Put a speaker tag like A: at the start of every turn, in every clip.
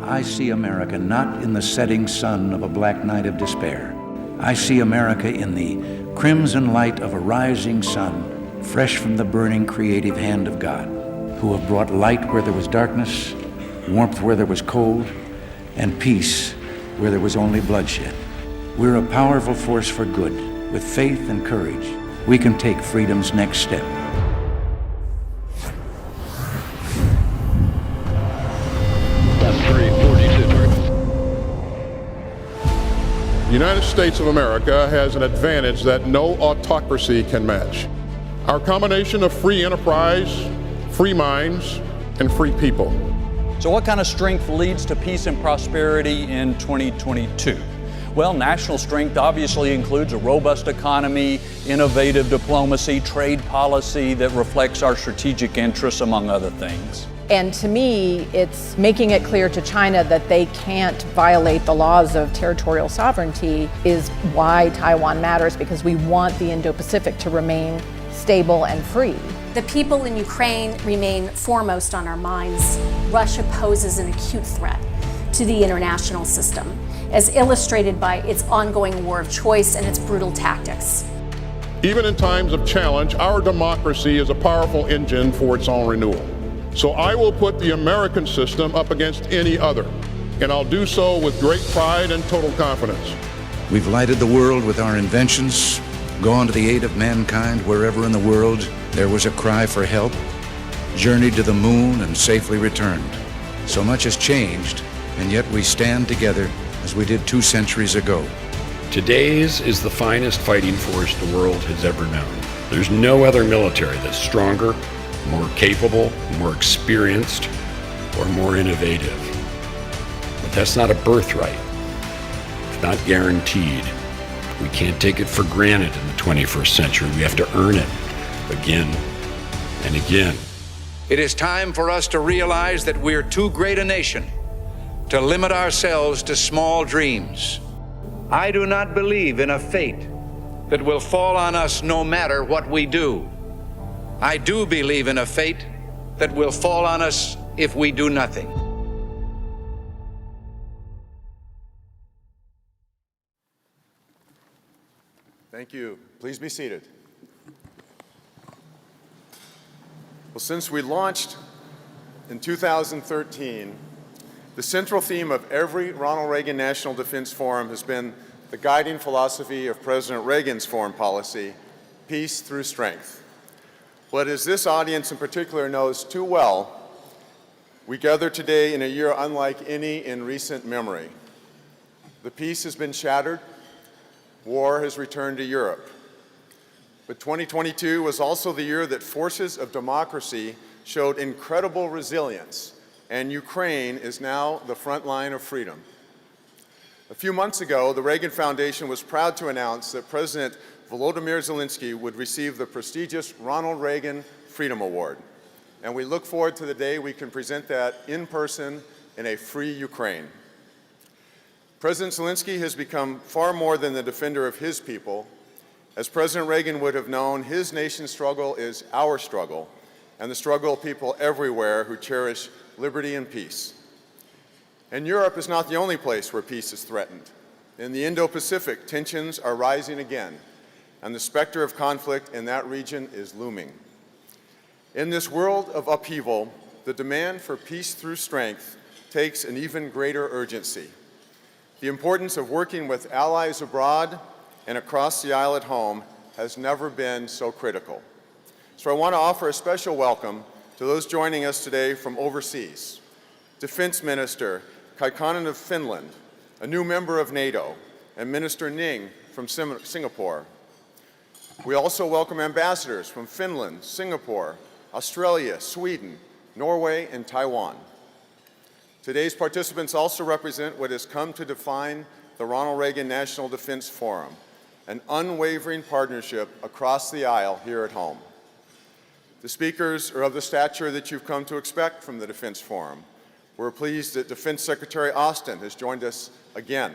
A: I see America not in the setting sun of a black night of despair. I see America in the crimson light of a rising sun, fresh from the burning creative hand of God, who have brought light where there was darkness, warmth where there was cold, and peace where there was only bloodshed. We're a powerful force for good. With faith and courage, we can take freedom's next step.
B: The United States of America has an advantage that no autocracy can match. Our combination of free enterprise, free minds, and free people.
C: So what kind of strength leads to peace and prosperity in 2022? Well, national strength obviously includes a robust economy, innovative diplomacy, trade policy that reflects our strategic interests, among other things.
D: And to me, it's making it clear to China that they can't violate the laws of territorial sovereignty is why Taiwan matters, because we want the Indo-Pacific to remain stable and free.
E: The people in Ukraine remain foremost on our minds. Russia poses an acute threat to the international system, as illustrated by its ongoing war of choice and its brutal tactics.
B: Even in times of challenge, our democracy is a powerful engine for its own renewal. So I will put the American system up against any other, and I'll do so with great pride and total confidence.
A: We've lighted the world with our inventions, gone to the aid of mankind wherever in the world there was a cry for help, journeyed to the moon and safely returned. So much has changed, and yet we stand together as we did 2 centuries ago.
F: Today's is the finest fighting force the world has ever known. There's no other military that's stronger, more capable, more experienced, or more innovative. But that's not a birthright. It's not guaranteed. We can't take it for granted in the 21st century. We have to earn it again and again.
A: It is time for us to realize that we're too great a nation to limit ourselves to small dreams. I do not believe in a fate that will fall on us no matter what we do. I do believe in a fate that will fall on us if we do nothing.
G: Thank you. Please be seated. Well, since we launched in 2013, the central theme of every Ronald Reagan National Defense Forum has been the guiding philosophy of President Reagan's foreign policy, peace through strength. But as this audience in particular knows too well, we gather today in a year unlike any in recent memory. The peace has been shattered. War has returned to Europe. But 2022 was also the year that forces of democracy showed incredible resilience, and Ukraine is now the front line of freedom. A few months ago, the Reagan Foundation was proud to announce that President Volodymyr Zelensky would receive the prestigious Ronald Reagan Freedom Award. And we look forward to the day we can present that in person in a free Ukraine. President Zelensky has become far more than the defender of his people. As President Reagan would have known, his nation's struggle is our struggle, and the struggle of people everywhere who cherish liberty and peace. And Europe is not the only place where peace is threatened. In the Indo-Pacific, tensions are rising again, and the specter of conflict in that region is looming. In this world of upheaval, the demand for peace through strength takes an even greater urgency. The importance of working with allies abroad and across the aisle at home has never been so critical. So I want to offer a special welcome to those joining us today from overseas. Defense Minister Kaikkonen of Finland, a new member of NATO, and Minister Ning from Singapore. We also welcome ambassadors from Finland, Singapore, Australia, Sweden, Norway, and Taiwan. Today's participants also represent what has come to define the Ronald Reagan National Defense Forum, an unwavering partnership across the aisle here at home. The speakers are of the stature that you've come to expect from the Defense Forum. We're pleased that Defense Secretary Austin has joined us again,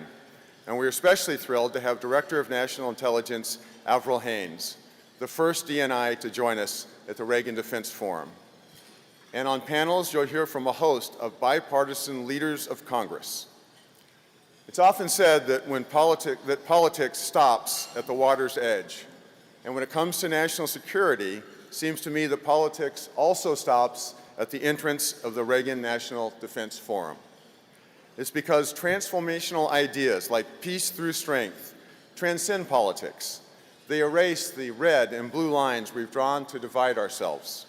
G: and we're especially thrilled to have Director of National Intelligence Avril Haines, the first DNI to join us at the Reagan Defense Forum. And on panels, you'll hear from a host of bipartisan leaders of Congress. It's often said that politics stops at the water's edge. And when it comes to national security, it seems to me that politics also stops at the entrance of the Reagan National Defense Forum. It's because transformational ideas like peace through strength transcend politics. They erase the red and blue lines we've drawn to divide ourselves.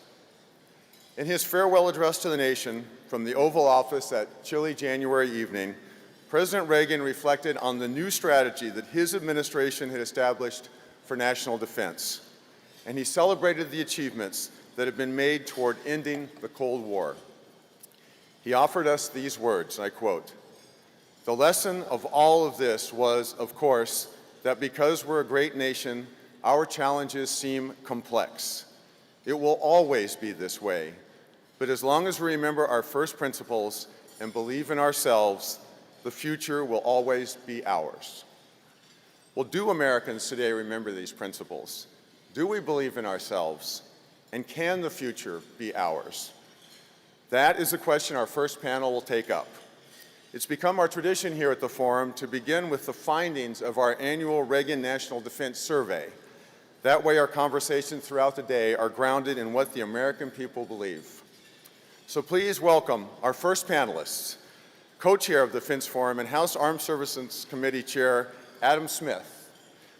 G: In his farewell address to the nation from the Oval Office that chilly January evening, President Reagan reflected on the new strategy that his administration had established for national defense, and he celebrated the achievements that have been made toward ending the Cold War. He offered us these words, and I quote, "The lesson of all of this was, of course, that because we're a great nation, our challenges seem complex. It will always be this way. But as long as we remember our first principles and believe in ourselves, the future will always be ours." Well, do Americans today remember these principles? Do we believe in ourselves? And can the future be ours? That is the question our first panel will take up. It's become our tradition here at the Forum to begin with the findings of our annual Reagan National Defense Survey. That way our conversations throughout the day are grounded in what the American people believe. So please welcome our first panelists, co-chair of the Defense Forum and House Armed Services Committee Chair Adam Smith,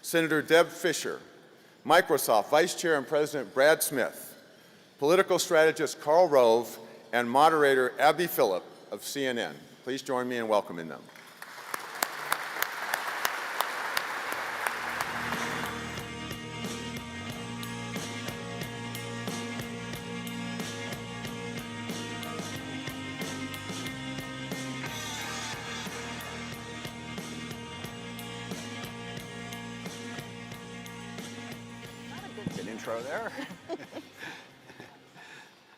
G: Senator Deb Fischer, Microsoft Vice Chair and President Brad Smith, political strategist Karl Rove, and moderator Abby Phillip of CNN. Please join me in welcoming them.
H: Good intro there.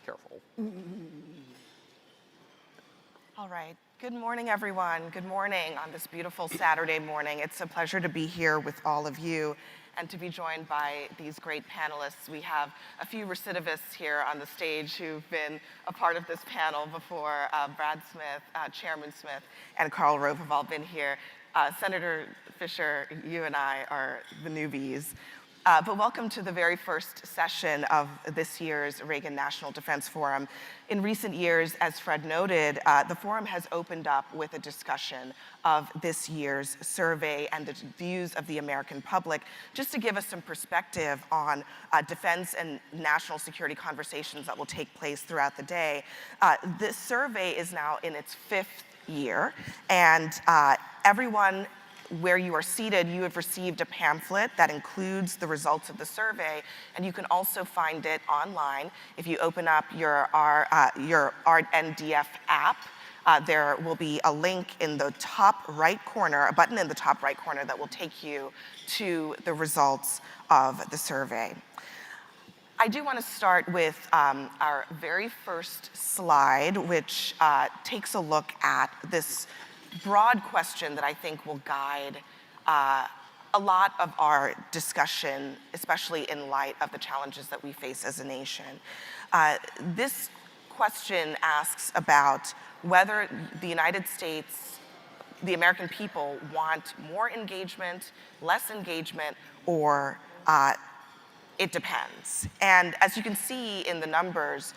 H: Careful.
I: All right. Good morning, everyone. Good morning on this beautiful Saturday morning. It's a pleasure to be here with all of you and to be joined by these great panelists. We have a few recidivists here on the stage who've been a part of this panel before. Brad Smith, Chairman Smith, and Karl Rove have all been here. Senator Fischer, you and I are the newbies. But welcome to the very first session of this year's Reagan National Defense Forum. In recent years, as Fred noted, the forum has opened up with a discussion of this year's survey and the views of the American public, just to give us some perspective on defense and national security conversations that will take place throughout the day. This survey is now in its 5th year, and everyone where you are seated, you have received a pamphlet that includes the results of the survey, and you can also find it online. If you open up your RNDF app, there will be a link in the top right corner, a button in the top right corner that will take you to the results of the survey. I do want to start with our very first slide, which takes a look at this broad question that I think will guide a lot of our discussion, especially in light of the challenges that we face as a nation. This question asks about whether the United States, the American people, want more engagement, less engagement, or it depends. And as you can see in the numbers,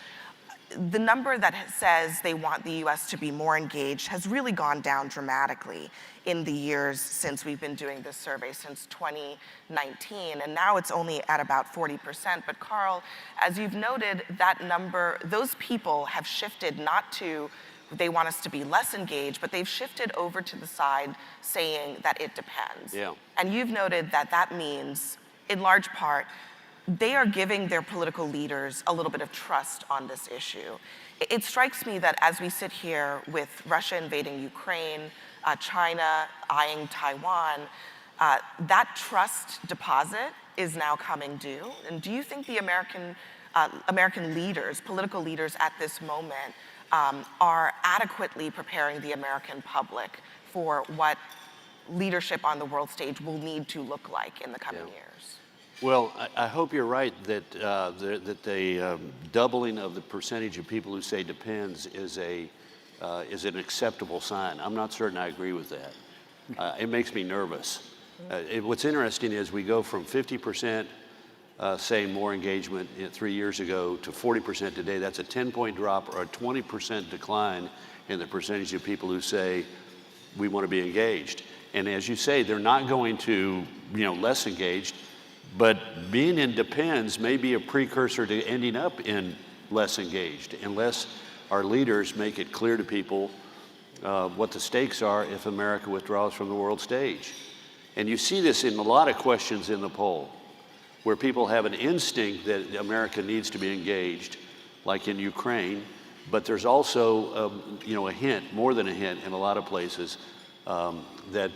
I: the number that says they want the US to be more engaged has really gone down dramatically in the years since we've been doing this survey, since 2019, and now it's only at about 40%. But Karl, as you've noted, that number, those people have shifted not to, they want us to be less engaged, but they've shifted over to the side saying that it depends.
H: Yeah.
I: And you've noted that that means, in large part, they are giving their political leaders a little bit of trust on this issue. It strikes me that as we sit here with Russia invading Ukraine, China eyeing Taiwan, that trust deposit is now coming due. And do you think the American leaders, political leaders at this moment, are adequately preparing the American public for what leadership on the world stage will need to look like in the coming years?
J: Well, I hope you're right that the doubling of the percentage of people who say depends is an acceptable sign. I'm not certain I agree with that. It makes me nervous. What's interesting is we go from 50% saying more engagement 3 years ago to 40% today. That's a 10-point drop or a 20% decline in the percentage of people who say we want to be engaged. And as you say, they're not going to, less engaged, but being in depends may be a precursor to ending up in less engaged, unless our leaders make it clear to people what the stakes are if America withdraws from the world stage. And you see this in a lot of questions in the poll, where people have an instinct that America needs to be engaged, like in Ukraine, but there's also a hint, more than a hint in a lot of places, that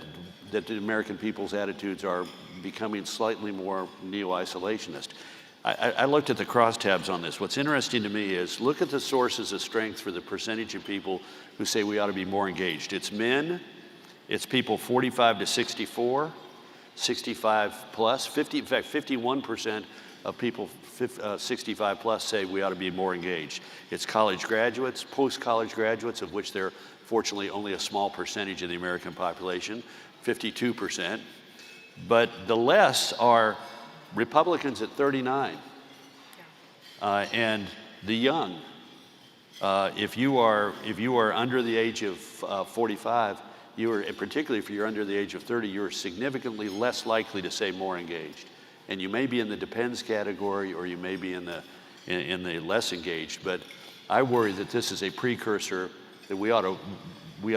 J: the American people's attitudes are becoming slightly more neo-isolationist. I looked at the crosstabs on this. What's interesting to me is look at the sources of strength for the percentage of people who say we ought to be more engaged. It's men, it's people 45 to 64, 65 plus, in fact, 51% of people 65 plus say we ought to be more engaged. It's college graduates, post-college graduates, of which they're fortunately only a small percentage of the American population, 52%. But the less are Republicans at 39, and the young. If you are under the age of 45, particularly if you're under the age of 30, you're significantly less likely to say more engaged. And you may be in the depends category, or you may be in the less engaged. But I worry that this is a precursor that we ought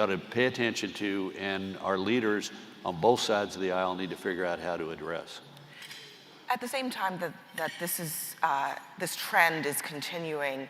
J: to pay attention to, and our leaders on both sides of the aisle need to figure out how to address.
I: At the same time that this trend is continuing,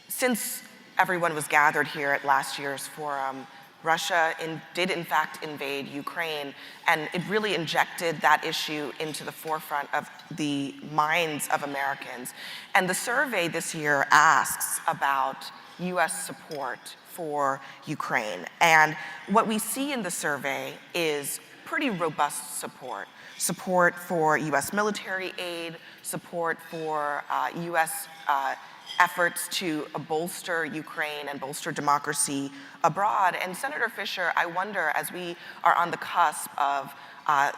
I: since everyone was gathered here at last year's forum, Russia did in fact invade Ukraine, and it really injected that issue into the forefront of the minds of Americans. And the survey this year asks about US support for Ukraine. And what we see in the survey is pretty robust support. Support for US military aid, support for US efforts to bolster Ukraine and bolster democracy abroad. And Senator Fisher, I wonder, as we are on the cusp of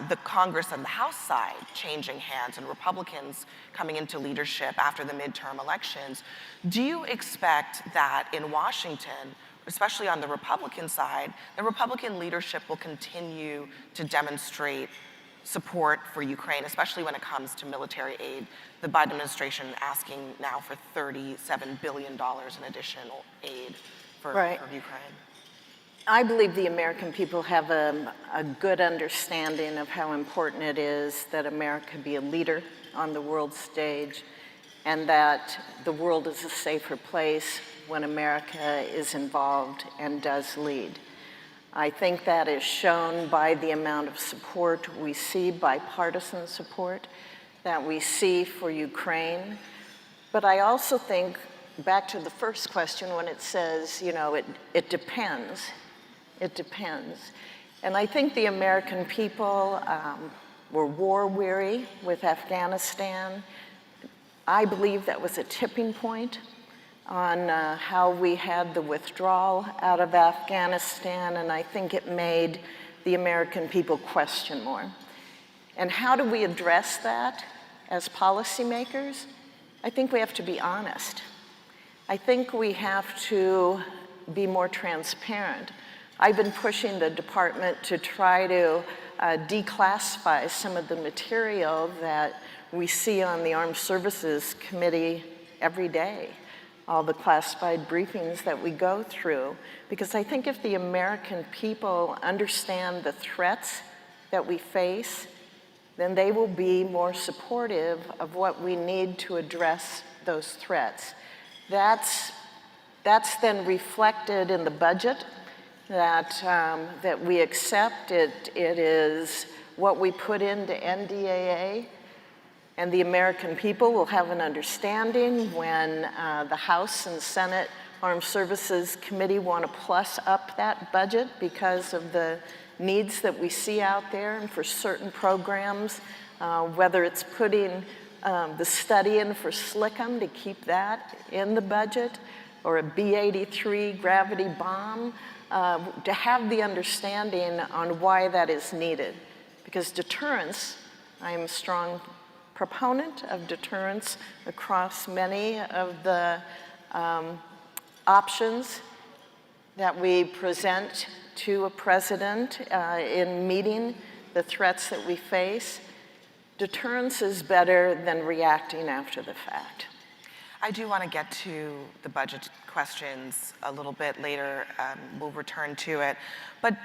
I: the Congress and the House side changing hands and Republicans coming into leadership after the midterm elections, do you expect that in Washington, especially on the Republican side, the Republican leadership will continue to demonstrate support for Ukraine, especially when it comes to military aid? The Biden administration asking now for $37 billion in additional aid for Ukraine.
K: I believe the American people have a good understanding of how important it is that America be a leader on the world stage, and that the world is a safer place when America is involved and does lead. I think that is shown by the amount of support we see, bipartisan support, that we see for Ukraine. But I also think, back to the first question, when it says, it depends. It depends. And I think the American people were war-weary with Afghanistan. I believe that was a tipping point on how we had the withdrawal out of Afghanistan, and I think it made the American people question more. And how do we address that as policymakers? I think we have to be honest. I think we have to be more transparent. I've been pushing the department to try to declassify some of the material that we see on the Armed Services Committee every day, all the classified briefings that we go through, because I think if the American people understand the threats that we face, then they will be more supportive of what we need to address those threats. That's then reflected in the budget that we accept. It is what we put into NDAA, and the American people will have an understanding when the House and Senate Armed Services Committee want to plus up that budget because of the needs that we see out there, and for certain programs whether it's putting the study in for Slickum to keep that in the budget, or a B-83 gravity bomb, to have the understanding on why that is needed. Because deterrence, I am a strong proponent of deterrence across many of the options that we present to a president in meeting the threats that we face. Deterrence is better than reacting after the fact.
I: I do want to get to the budget questions a little bit later. We'll return to it. But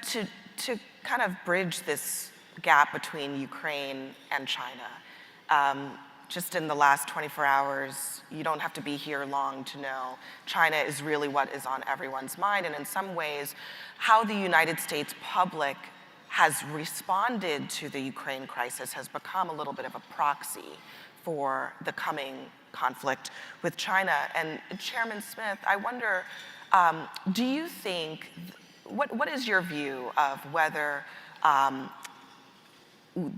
I: to kind of bridge this gap between Ukraine and China, just in the last 24 hours, you don't have to be here long to know China is really what is on everyone's mind. And in some ways, how the United States public has responded to the Ukraine crisis has become a little bit of a proxy for the coming conflict with China. And Chairman Smith, I wonder, do you think, what is your view of whether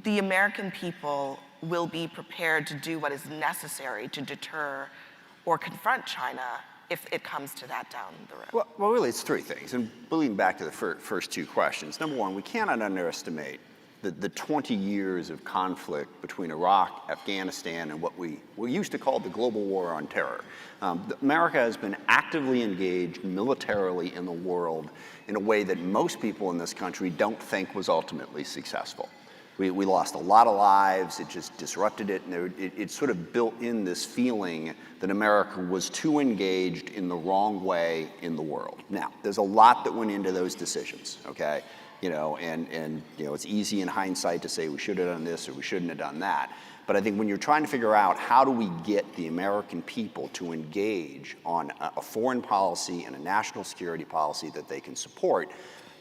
I: the American people will be prepared to do what is necessary to deter or confront China if it comes to that down the road?
H: Well, really, it's three things. And moving back to the first two questions. Number one, we cannot underestimate the 20 years of conflict between Iraq, Afghanistan, and what we used to call the global war on terror. America has been actively engaged militarily in the world in a way that most people in this country don't think was ultimately successful. We lost a lot of lives, it just disrupted it, and it sort of built in this feeling that America was too engaged in the wrong way in the world. Now, there's a lot that went into those decisions, okay? And it's easy in hindsight to say we should have done this or we shouldn't have done that. But I think when you're trying to figure out how do we get the American people to engage on a foreign policy and a national security policy that they can support,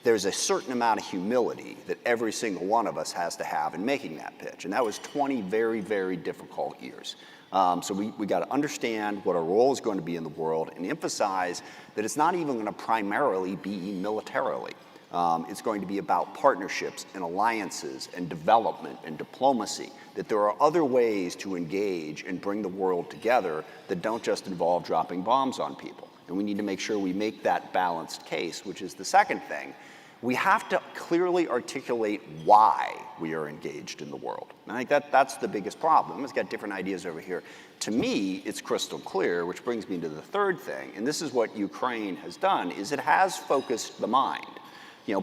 H: there's a certain amount of humility that every single one of us has to have in making that pitch. And that was 20 very, very difficult years. So we got to understand what our role is going to be in the world and emphasize that it's not even going to primarily be militarily. It's going to be about partnerships and alliances and development and diplomacy, that there are other ways to engage and bring the world together that don't just involve dropping bombs on people. And we need to make sure we make that balanced case, which is the second thing. We have to clearly articulate why we are engaged in the world. And I think that's the biggest problem. It's got different ideas over here. To me, it's crystal clear, which brings me to the third thing, and this is what Ukraine has done, is it has focused the mind.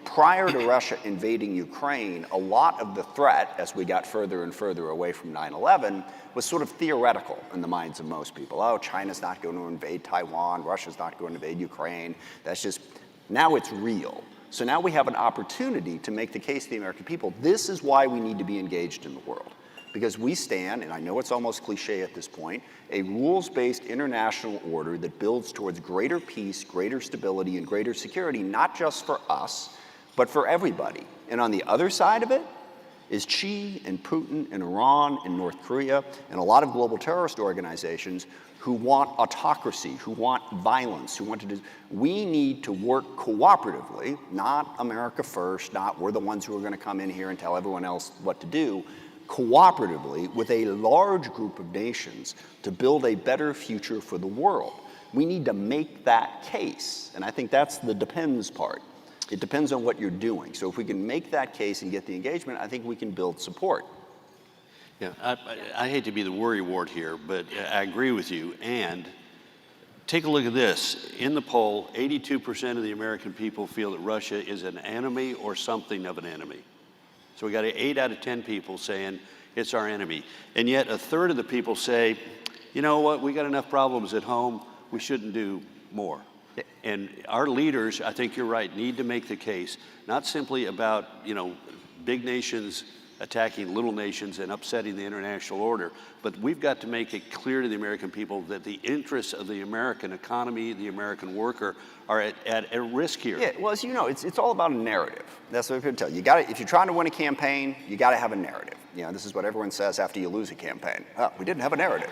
H: Prior to Russia invading Ukraine, a lot of the threat, as we got further and further away from 9/11, was sort of theoretical in the minds of most people. Oh, China's not going to invade Taiwan, Russia's not going to invade Ukraine. Now it's real. So now we have an opportunity to make the case to the American people, this is why we need to be engaged in the world. Because we stand, and I know it's almost cliche at this point, a rules-based international order that builds towards greater peace, greater stability, and greater security, not just for us, but for everybody. And on the other side of it is Xi and Putin and Iran and North Korea and a lot of global terrorist organizations who want autocracy, who want violence, who want to do. We need to work cooperatively, not America first, not we're the ones who are going to come in here and tell everyone else what to do, cooperatively with a large group of nations to build a better future for the world. We need to make that case, and I think that's the depends part. It depends on what you're doing. So if we can make that case and get the engagement, I think we can build support.
J: Yeah, I hate to be the worry wart here, but I agree with you. And take a look at this. In the poll, 82% of the American people feel that Russia is an enemy or something of an enemy. So we got 8 out of 10 people saying it's our enemy. And yet a third of the people say, you know what, we got enough problems at home, we shouldn't do more. And our leaders, I think you're right, need to make the case, not simply about, big nations attacking little nations and upsetting the international order, but we've got to make it clear to the American people that the interests of the American economy, the American worker, are at risk here.
H: Yeah, well, as you know, it's all about a narrative. That's what I'm going to tell you. If you're trying to win a campaign, you got to have a narrative. This is what everyone says after you lose a campaign. Oh, we didn't have a narrative.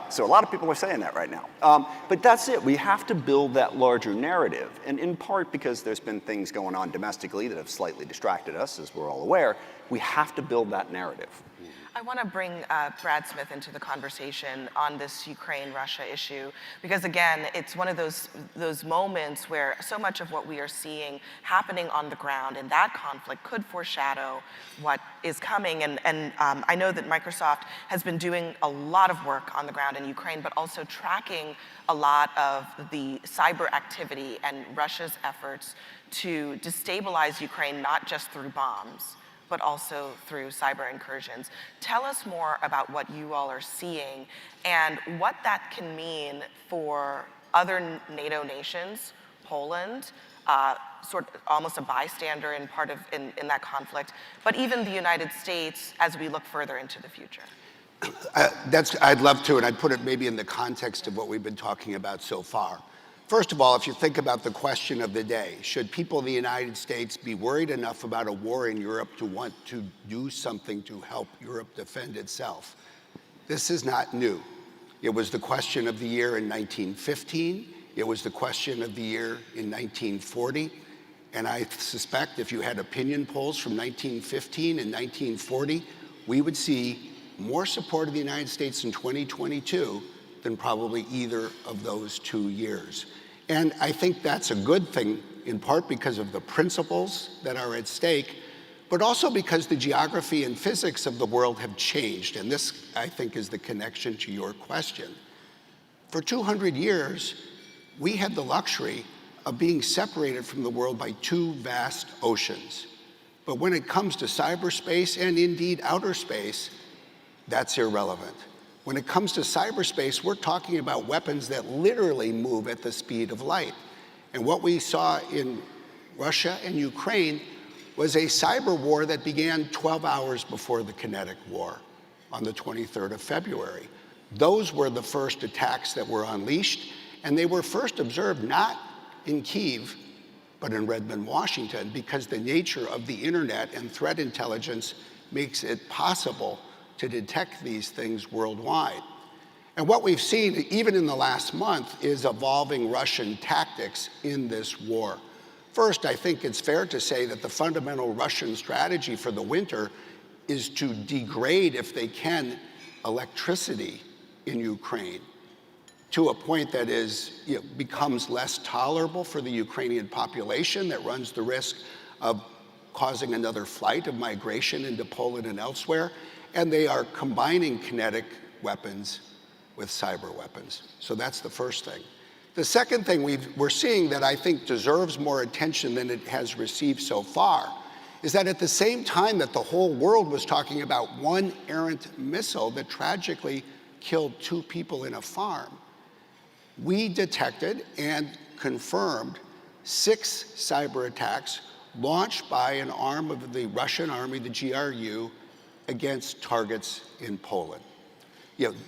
H: So a lot of people are saying that right now. But that's it. We have to build that larger narrative. And in part because there's been things going on domestically that have slightly distracted us, as we're all aware, we have to build that narrative.
I: I want to bring Brad Smith into the conversation on this Ukraine-Russia issue, because again, it's one of those moments where so much of what we are seeing happening on the ground in that conflict could foreshadow what is coming. And I know that Microsoft has been doing a lot of work on the ground in Ukraine, but also tracking a lot of the cyber activity and Russia's efforts to destabilize Ukraine, not just through bombs, but also through cyber incursions. Tell us more about what you all are seeing and what that can mean for other NATO nations, Poland, sort of almost a bystander in that conflict, but even the United States as we look further into the future.
L: I'd love to, and I'd put it maybe in the context of what we've been talking about so far. First of all, if you think about the question of the day, should people in the United States be worried enough about a war in Europe to want to do something to help Europe defend itself? This is not new. It was the question of the year in 1915. It was the question of the year in 1940. And I suspect if you had opinion polls from 1915 and 1940, we would see more support of the United States in 2022 than probably either of those 2 years. And I think that's a good thing, in part because of the principles that are at stake, but also because the geography and physics of the world have changed. And this, I think, is the connection to your question. For 200 years, we had the luxury of being separated from the world by 2 vast oceans. But when it comes to cyberspace and indeed outer space, that's irrelevant. When it comes to cyberspace, we're talking about weapons that literally move at the speed of light. And what we saw in Russia and Ukraine was a cyber war that began 12 hours before the kinetic war on the 23rd of February. Those were the first attacks that were unleashed, and they were first observed not in Kyiv, but in Redmond, Washington, because the nature of the internet and threat intelligence makes it possible to detect these things worldwide. And what we've seen, even in the last month, is evolving Russian tactics in this war. First, I think it's fair to say that the fundamental Russian strategy for the winter is to degrade, if they can, electricity in Ukraine to a point that becomes less tolerable for the Ukrainian population, that runs the risk of causing another flight of migration into Poland and elsewhere. And they are combining kinetic weapons with cyber weapons. So that's the first thing. The second thing we're seeing that I think deserves more attention than it has received so far is that at the same time that the whole world was talking about one errant missile that tragically killed 2 people in a farm, we detected and confirmed 6 cyber attacks launched by an arm of the Russian army, the GRU, against targets in Poland.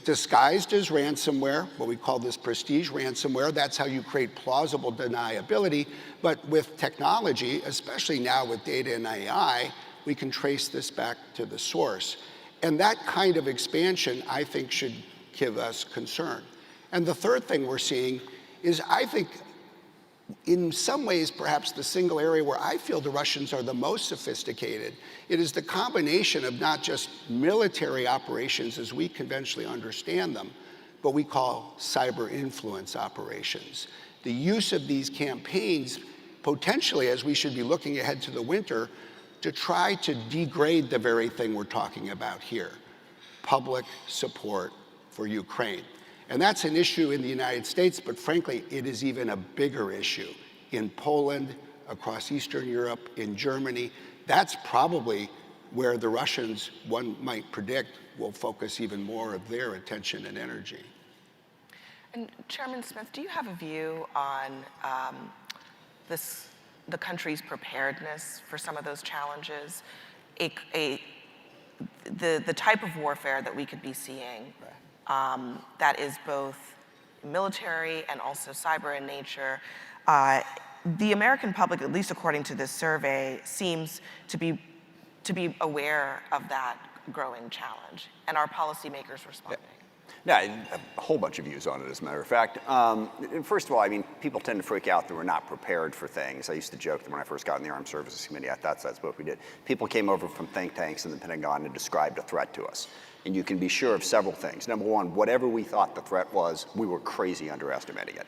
L: Disguised as ransomware, what we call this prestige ransomware, that's how you create plausible deniability. But with technology, especially now with data and AI, we can trace this back to the source. And that kind of expansion, I think, should give us concern. And the third thing we're seeing is, I think, in some ways, perhaps the single area where I feel the Russians are the most sophisticated. It is the combination of not just military operations as we conventionally understand them, but we call cyber influence operations. The use of these campaigns, potentially, as we should be looking ahead to the winter, to try to degrade the very thing we're talking about here, public support for Ukraine. And that's an issue in the United States, but frankly, it is even a bigger issue in Poland, across Eastern Europe, in Germany. That's probably where the Russians, one might predict, will focus even more of their attention and energy.
I: And Chairman Smith, do you have a view on the country's preparedness for some of those challenges? The type of warfare that we could be seeing, that is both military and also cyber in nature. The American public, at least according to this survey, seems to be aware of that growing challenge, and our policymakers responding.
H: Yeah, a whole bunch of views on it, as a matter of fact. First of all, I mean, people tend to freak out that we're not prepared for things. I used to joke that when I first got in the Armed Services Committee, I thought that's what we did. People came over from think tanks in the Pentagon and described a threat to us. And you can be sure of several things. Number one, whatever we thought the threat was, we were crazy underestimating it.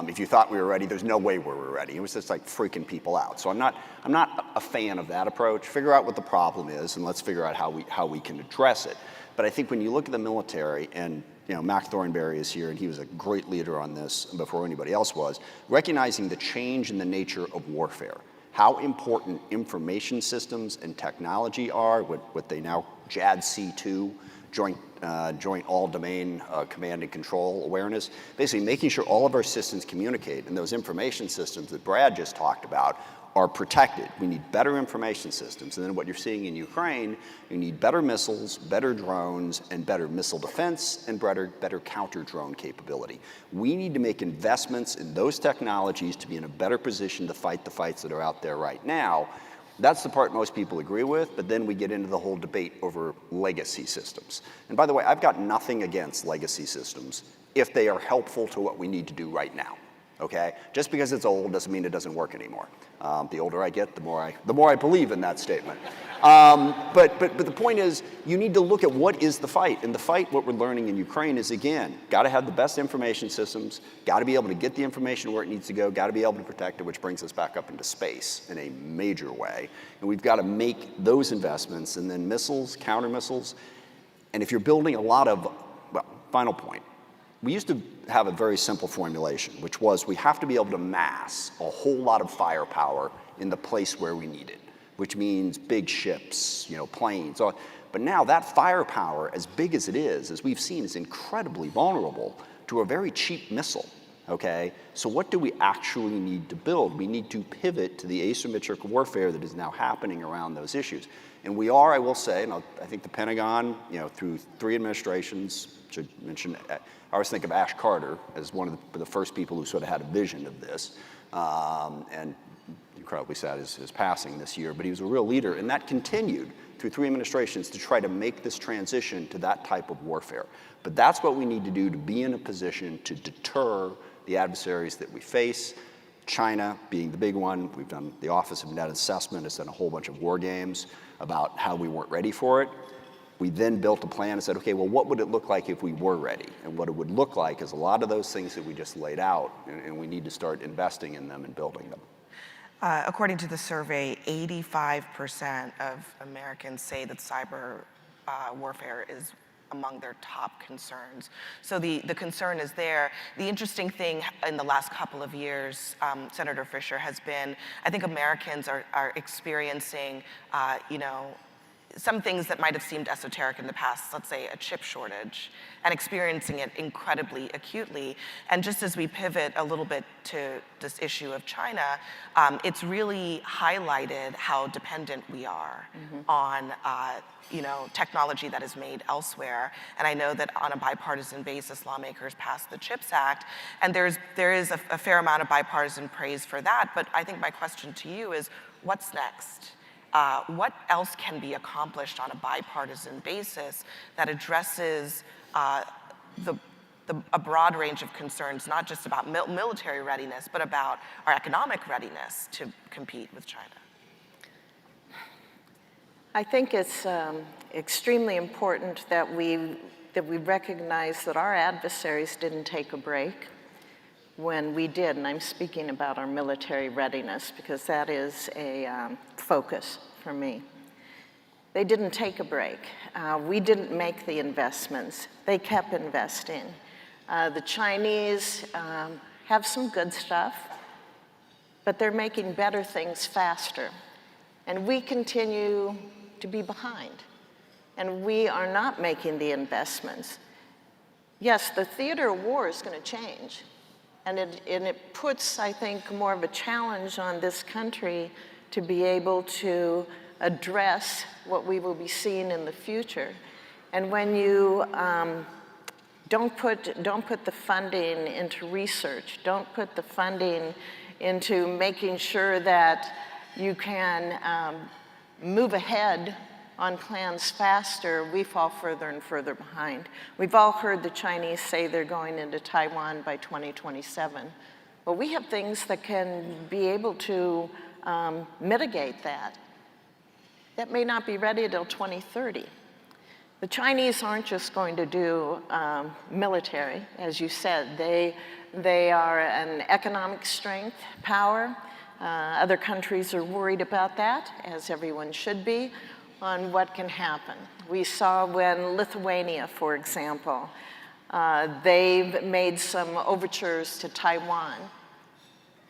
H: If you thought we were ready, there's no way we were ready. It was just like freaking people out. So I'm not a fan of that approach. Figure out what the problem is, and let's figure out how we can address it. But I think when you look at the military, and Mac Thornberry is here, and he was a great leader on this before anybody else was, recognizing the change in the nature of warfare, how important information systems and technology are, what they now JADC2, Joint All-Domain Command and Control Awareness, basically making sure all of our systems communicate, and those information systems that Brad just talked about are protected. We need better information systems. And then what you're seeing in Ukraine, you need better missiles, better drones, and better missile defense, and better counter-drone capability. We need to make investments in those technologies to be in a better position to fight the fights that are out there right now. That's the part most people agree with, but then we get into the whole debate over legacy systems. And by the way, I've got nothing against legacy systems if they are helpful to what we need to do right now. Okay? Just because it's old doesn't mean it doesn't work anymore. The older I get, the more I believe in that statement. But the point is, you need to look at what is the fight. And the fight, what we're learning in Ukraine is, again, got to have the best information systems, got to be able to get the information where it needs to go, got to be able to protect it, which brings us back up into space in a major way. And we've got to make those investments, and then missiles, counter missiles. And if you're building a lot of, well, final point. We used to have a very simple formulation, which was we have to be able to mass a whole lot of firepower in the place where we need it, which means big ships, planes. But now that firepower, as big as it is, as we've seen, is incredibly vulnerable to a very cheap missile, okay? So what do we actually need to build? We need to pivot to the asymmetric warfare that is now happening around those issues. And we are, I will say, and I think the Pentagon, through 3 administrations, should mention, I always think of Ash Carter as one of the first people who sort of had a vision of this, and incredibly sad his passing this year, but he was a real leader, and that continued through 3 administrations to try to make this transition to that type of warfare. But that's what we need to do to be in a position to deter the adversaries that we face. China being the big one. We've done the Office of Net Assessment. It's done a whole bunch of war games about how we weren't ready for it. We then built a plan and said, okay, well, what would it look like if we were ready? And what it would look like is a lot of those things that we just laid out, and we need to start investing in them and building them.
I: According to the survey, 85% of Americans say that cyber warfare is among their top concerns. So the concern is there. The interesting thing in the last couple of years, Senator Fisher, has been, I think Americans are experiencing, some things that might have seemed esoteric in the past, let's say a chip shortage, and experiencing it incredibly acutely. And just as we pivot a little bit to this issue of China, it's really highlighted how dependent we are on technology that is made elsewhere. And I know that on a bipartisan basis, lawmakers passed the CHIPS Act, and there is a fair amount of bipartisan praise for that. But I think my question to you is, what's next? What else can be accomplished on a bipartisan basis that addresses a broad range of concerns, not just about military readiness, but about our economic readiness to compete with China?
K: I think it's extremely important that we recognize that our adversaries didn't take a break when we did, and I'm speaking about our military readiness because that is a focus for me. They didn't take a break. We didn't make the investments. They kept investing. The Chinese have some good stuff, but they're making better things faster. And we continue to be behind. And we are not making the investments. Yes, the theater of war is going to change. And it puts, I think, more of a challenge on this country to be able to address what we will be seeing in the future. And when you don't put the funding into research, don't put the funding into making sure that you can move ahead on plans faster, we fall further and further behind. We've all heard the Chinese say they're going into Taiwan by 2027. Well, we have things that can be able to mitigate that. That may not be ready till 2030. The Chinese aren't just going to do military, as you said. They are an economic strength power. Other countries are worried about that, as everyone should be, on what can happen. We saw when Lithuania, for example, they've made some overtures to Taiwan.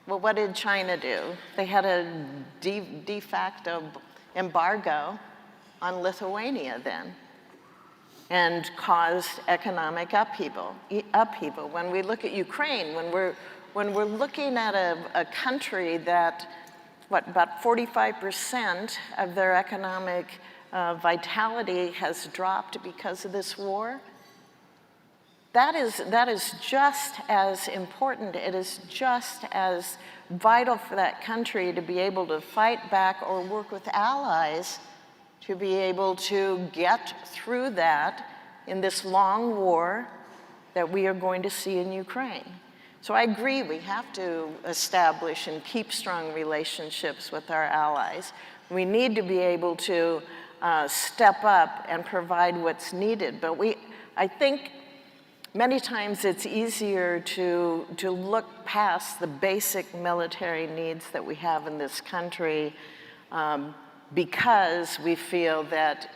K: Well, what did China do? They had a de facto embargo on Lithuania then, and caused economic upheaval. When we look at Ukraine, when we're looking at a country that, about 45% of their economic vitality has dropped because of this war, that is just as important. It is just as vital for that country to be able to fight back or work with allies to be able to get through that in this long war that we are going to see in Ukraine. So I agree, we have to establish and keep strong relationships with our allies. We need to be able to step up and provide what's needed. But I think many times it's easier to look past the basic military needs that we have in this country because we feel that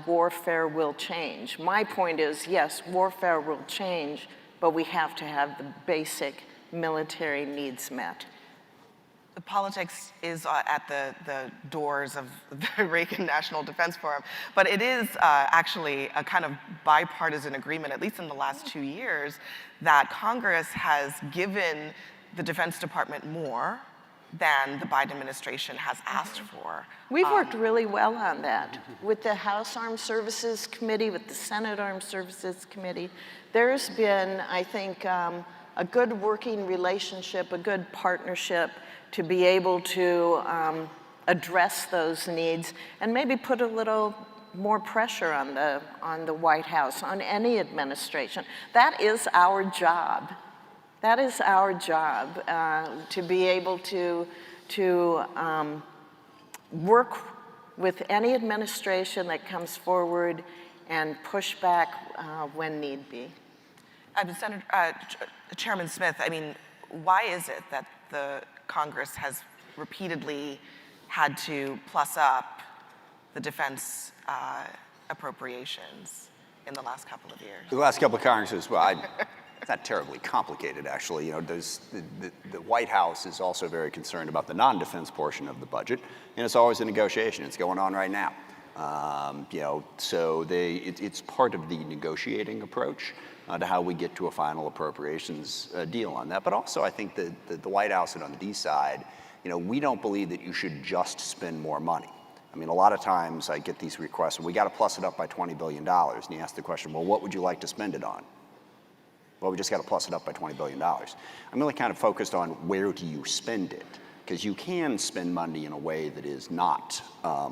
K: warfare will change. My point is, yes, warfare will change, but we have to have the basic military needs met.
I: The politics is at the doors of the Reagan National Defense Forum, but it is actually a kind of bipartisan agreement, at least in the last 2 years, that Congress has given the Defense Department more than the Biden administration has asked for.
K: We've worked really well on that with the House Armed Services Committee, with the Senate Armed Services Committee. There's been, I think, a good working relationship, a good partnership to be able to address those needs and maybe put a little more pressure on the White House, on any administration. That is our job. That is our job, to be able to work with any administration that comes forward and push back when need be.
I: Chairman Smith, I mean, why is it that the Congress has repeatedly had to plus up the defense appropriations in the last couple of years?
H: The last couple of Congresses, well, it's not terribly complicated, actually. You know, the White House is also very concerned about the non-defense portion of the budget, and it's always a negotiation. It's going on right now. You know, so it's part of the negotiating approach to how we get to a final appropriations deal on that. But also, I think that the White House and on the D side, you know, we don't believe that you should just spend more money. I mean, a lot of times I get these requests, we got to plus it up by $20 billion. And you ask the question, well, what would you like to spend it on? Well, we just got to plus it up by $20 billion. I'm really kind of focused on where do you spend it? Because you can spend money in a way that is not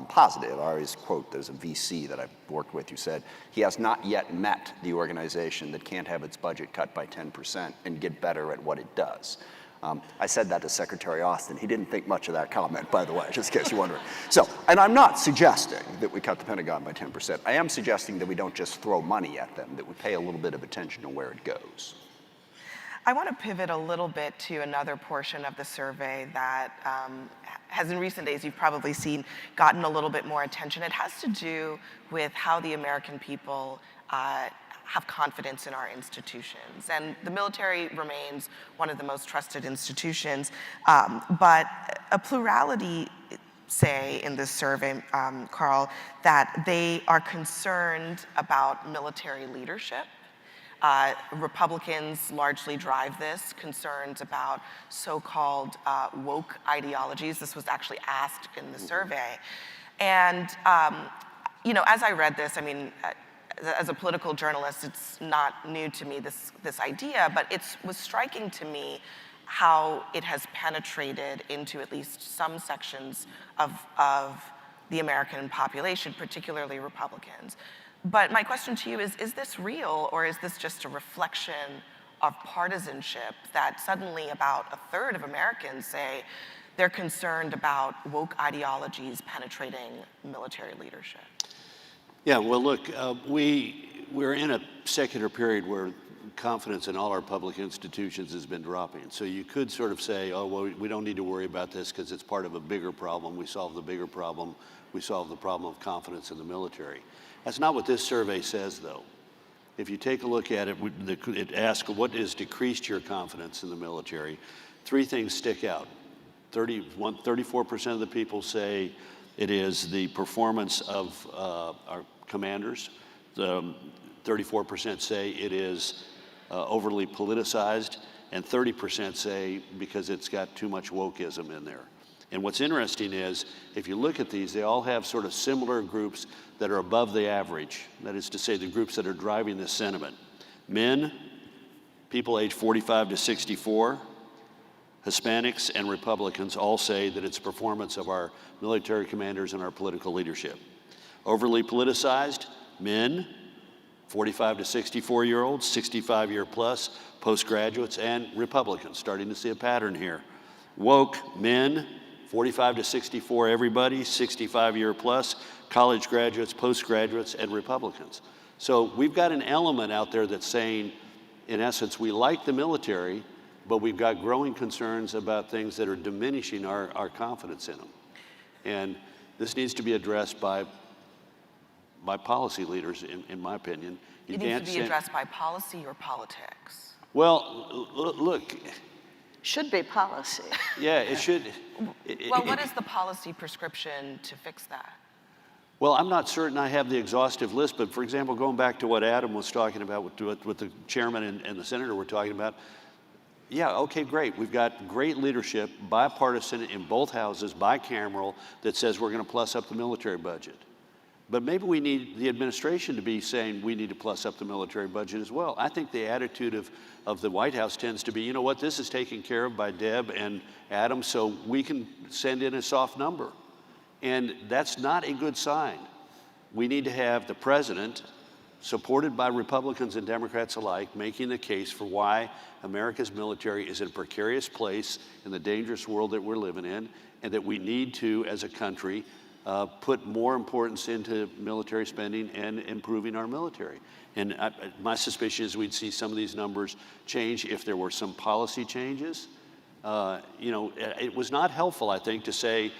H: positive. I always quote, there's a VC that I've worked with who said, he has not yet met the organization that can't have its budget cut by 10% and get better at what it does. I said that to Secretary Austin. He didn't think much of that comment, by the way, just in case you're wondering. So, and I'm not suggesting that we cut the Pentagon by 10%. I am suggesting that we don't just throw money at them, that we pay a little bit of attention to where it goes.
I: I want to pivot a little bit to another portion of the survey that has in recent days, you've probably seen, gotten a little bit more attention. It has to do with how the American people have confidence in our institutions. And the military remains one of the most trusted institutions, but a plurality say in this survey, Carl, that they are concerned about military leadership. Republicans largely drive this, concerns about so-called woke ideologies. This was actually asked in the survey. And, you know, as I read this, I mean, as a political journalist, it's not new to me, this idea, but it was striking to me how it has penetrated into at least some sections of the American population, particularly Republicans. But my question to you is this real, or is this just a reflection of partisanship that suddenly about a third of Americans say they're concerned about woke ideologies penetrating military leadership?
J: Yeah, well, look, we're in a secular period where confidence in all our public institutions has been dropping. So you could sort of say, oh, well, we don't need to worry about this because it's part of a bigger problem. We solve the bigger problem. We solve the problem of confidence in the military. That's not what this survey says, though. If you take a look at it, it asks what has decreased your confidence in the military. Three things stick out. 34% of the people say it is the performance of our commanders. 34% say it is overly politicized, and 30% say because it's got too much wokeism in there. And what's interesting is, if you look at these, they all have sort of similar groups that are above the average. That is to say, the groups that are driving this sentiment. Men, people age 45 to 64, Hispanics and Republicans all say that it's performance of our military commanders and our political leadership. Overly politicized, men, 45 to 64-year-olds, 65-year plus, postgraduates, and Republicans, starting to see a pattern here. Woke, men, 45 to 64, everybody, 65-year plus, college graduates, postgraduates, and Republicans. So we've got an element out there that's saying, in essence, we like the military, but we've got growing concerns about things that are diminishing our confidence in them. And this needs to be addressed by policy leaders, in my opinion.
I: It needs to be addressed by policy or politics?
J: Well, look.
K: Should be policy.
J: Yeah, it should.
I: Well, what is the policy prescription to fix that?
J: Well, I'm not certain I have the exhaustive list, but for example, going back to what Adam was talking about, what the chairman and the senator were talking about, yeah, okay, great. We've got great leadership, bipartisan in both houses, bicameral, that says we're going to plus up the military budget. But maybe we need the administration to be saying we need to plus up the military budget as well. I think the attitude of the White House tends to be, you know what, this is taken care of by Deb and Adam, so we can send in a soft number. And that's not a good sign. We need to have the president, supported by Republicans and Democrats alike, making the case for why America's military is in a precarious place in the dangerous world that we're living in, and that we need to, as a country, put more importance into military spending and improving our military. And my suspicion is we'd see some of these numbers change if there were some policy changes. You know, it was not helpful, I think, to say,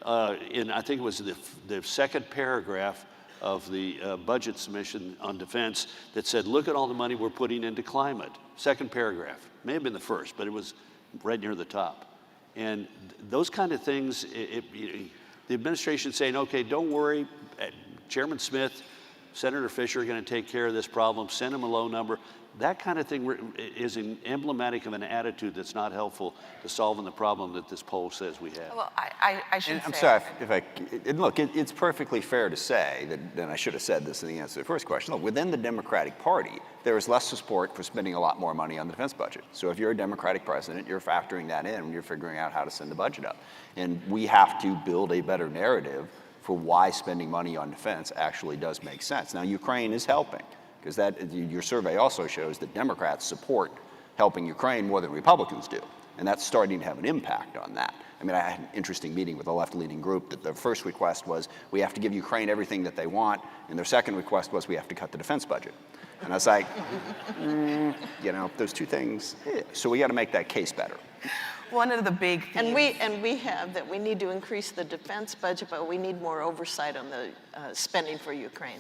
J: I think it was the second paragraph of the budget submission on defense that said, look at all the money we're putting into climate. Second paragraph. May have been the first, but it was right near the top. And those kind of things, the administration saying, okay, don't worry, Chairman Smith, Senator Fisher are going to take care of this problem, send them a low number. That kind of thing is emblematic of an attitude that's not helpful to solving the problem that this poll says we have.
I: Well, I should say...
H: I'm sorry, look, it's perfectly fair to say that, and I should have said this in the answer to the first question, look, within the Democratic Party, there is less support for spending a lot more money on the defense budget. So if you're a Democratic president, you're factoring that in when you're figuring out how to send the budget up. And we have to build a better narrative for why spending money on defense actually does make sense. Now, Ukraine is helping, because your survey also shows that Democrats support helping Ukraine more than Republicans do. And that's starting to have an impact on that. I mean, I had an interesting meeting with a left-leaning group that their first request was, we have to give Ukraine everything that they want, and their second request was, we have to cut the defense budget. And I was like, you know, those two things, so we got to make that case better.
I: One of the big themes...
K: And we have that we need to increase the defense budget, but we need more oversight on the spending for Ukraine.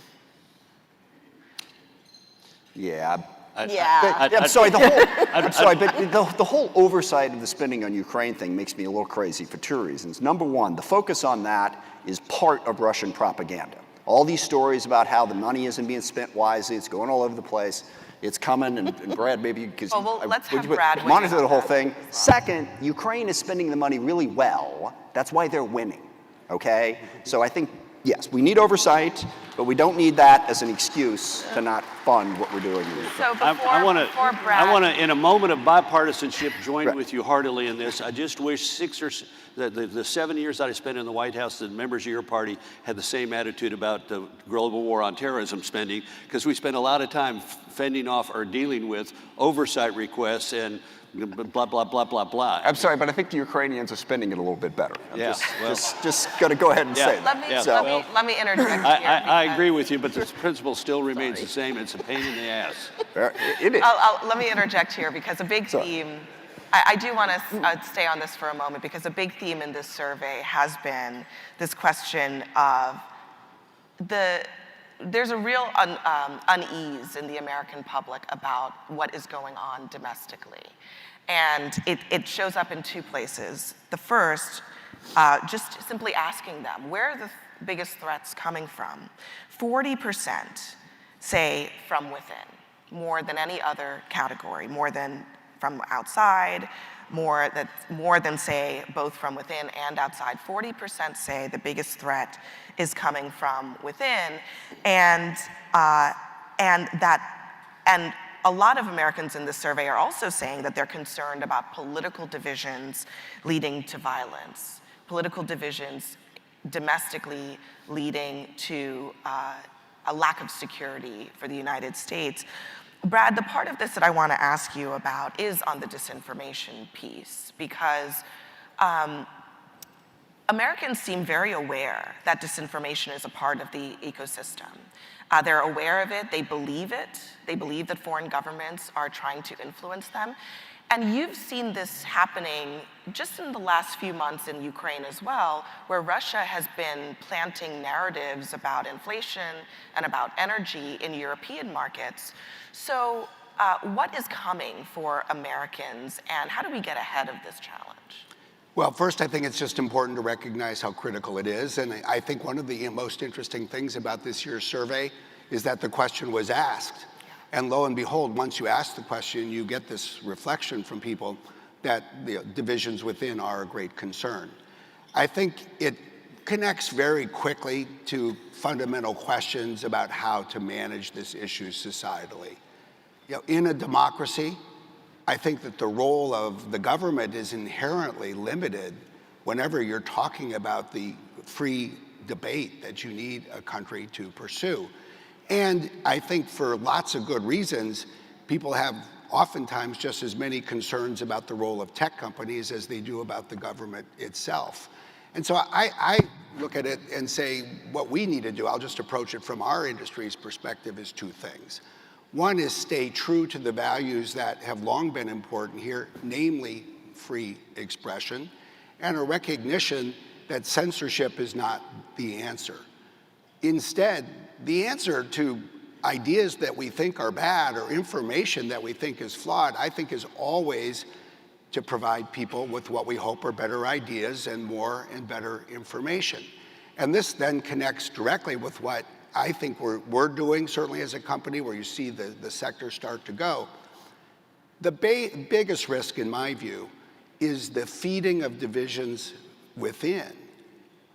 H: Yeah.
K: I'm
H: sorry, but the whole oversight of the spending on Ukraine thing makes me a little crazy for two reasons. Number one, the focus on that is part of Russian propaganda. All these stories about how the money isn't being spent wisely, it's going all over the place, it's coming, and Brad, maybe because
I: let's have Brad
H: monitor the whole thing. Second, Ukraine is spending the money really well. That's why they're winning, okay? So I think, yes, we need oversight, but we don't need that as an excuse to not
M: fund what we're doing.
I: So before Brad,
J: I want to, in a moment of bipartisanship, join with you heartily in this. I just wish the 7 years that I spent in the White House, the members of your party had the same attitude about the global war on terrorism spending, because we spent a lot of time fending off or dealing with oversight requests and blah, blah, blah, blah, blah.
M: I'm sorry, but I think the Ukrainians are spending it a little bit better.
J: I'm
M: just going to go ahead and say that.
I: Let me interject here.
J: I agree with you, but the principle still remains the same. It's a pain in the ass.
M: It is.
I: Let me interject here, because a big theme, I do want to stay on this for a moment, because a big theme in this survey has been this question of there's a real unease in the American public about what is going on domestically. And it shows up in two places. The first, just simply asking them, where are the biggest threats coming from? 40% say from within, more than any other category, more than from outside, more than say both from within and outside. 40% say the biggest threat is coming from within, and a lot of Americans in this survey are also saying that they're concerned about political divisions leading to violence, political divisions domestically leading to a lack of security for the United States. Brad, the part of this that I want to ask you about is on the disinformation piece, because Americans seem very aware that disinformation is a part of the ecosystem. They're aware of it, they believe it, they believe that foreign governments are trying to influence them. And you've seen this happening just in the last few months in Ukraine as well, where Russia has been planting narratives about inflation and about energy in European markets. So what is coming for Americans, and how do we get ahead of this challenge?
L: Well, first, I think it's just important to recognize how critical it is. And I think one of the most interesting things about this year's survey is that the question was asked. And lo and behold, once you ask the question, you get this reflection from people that the divisions within are a great concern. I think it connects very quickly to fundamental questions about how to manage this issue societally. In a democracy, I think that the role of the government is inherently limited whenever you're talking about the free debate that you need a country to pursue. And I think for lots of good reasons, people have oftentimes just as many concerns about the role of tech companies as they do about the government itself. And so I look at it and say what we need to do, I'll just approach it from our industry's perspective, is two things. One is stay true to the values that have long been important here, namely free expression, and a recognition that censorship is not the answer. Instead, the answer to ideas that we think are bad or information that we think is flawed, I think is always to provide people with what we hope are better ideas and more and better information. And this then connects directly with what I think we're doing, certainly as a company, where you see the sector start to go. The biggest risk, in my view, is the feeding of divisions within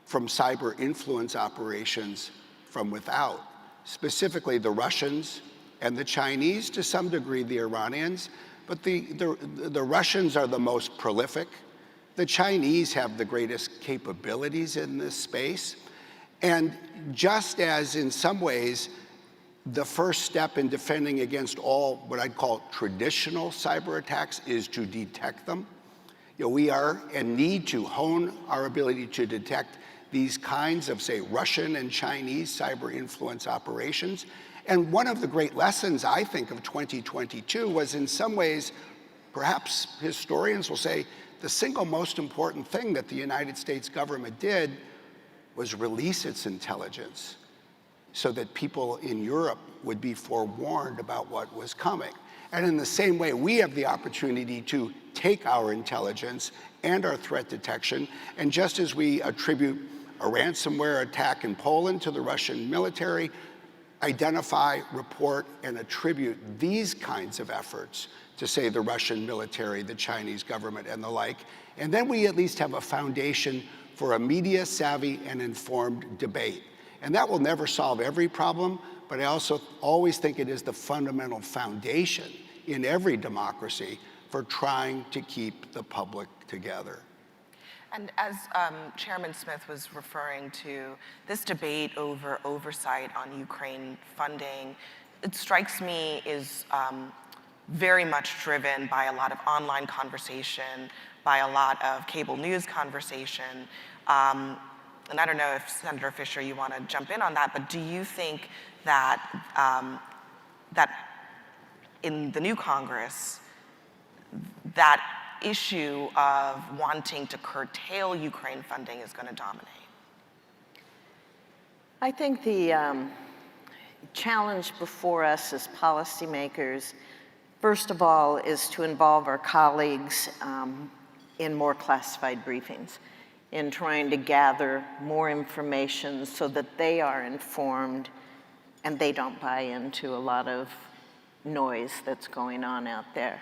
L: from cyber influence operations from without, specifically the Russians and the Chinese, to some degree the Iranians, but the Russians are the most prolific. The Chinese have the greatest capabilities in this space. And just as in some ways, the first step in defending against all what I'd call traditional cyber attacks is to detect them. We are and need to hone our ability to detect these kinds of, say, Russian and Chinese cyber influence operations. And one of the great lessons, I think, of 2022 was, in some ways, perhaps historians will say, the single most important thing that the United States government did was release its intelligence so that people in Europe would be forewarned about what was coming. And in the same way, we have the opportunity to take our intelligence and our threat detection, and just as we attribute a ransomware attack in Poland to the Russian military, identify, report, and attribute these kinds of efforts to, say, the Russian military, the Chinese government, and the like. And then we at least have a foundation for a media-savvy and informed debate. And that will never solve every problem, but but I also always think it is the fundamental foundation in every democracy for trying to keep the public together.
I: And as Chairman Smith was referring to, this debate over oversight on Ukraine funding, it strikes me is very much driven by a lot of online conversation, by a lot of cable news conversation. And I don't know if Senator Fisher, you want to jump in on that, but do you think that, that in the new Congress, that issue of wanting to curtail Ukraine funding is going to dominate?
K: I think the challenge before us as policymakers, first of all, is to involve our colleagues in more classified briefings, in trying to gather more information so that they are informed and they don't buy into a lot of noise that's going on out there.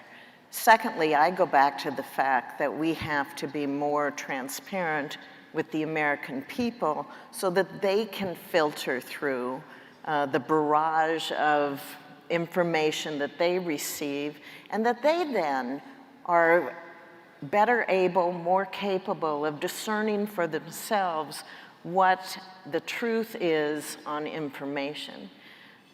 K: Secondly, I go back to the fact that we have to be more transparent with the American people so that they can filter through the barrage of information that they receive, and that they then are better able, more capable of discerning for themselves what the truth is on information.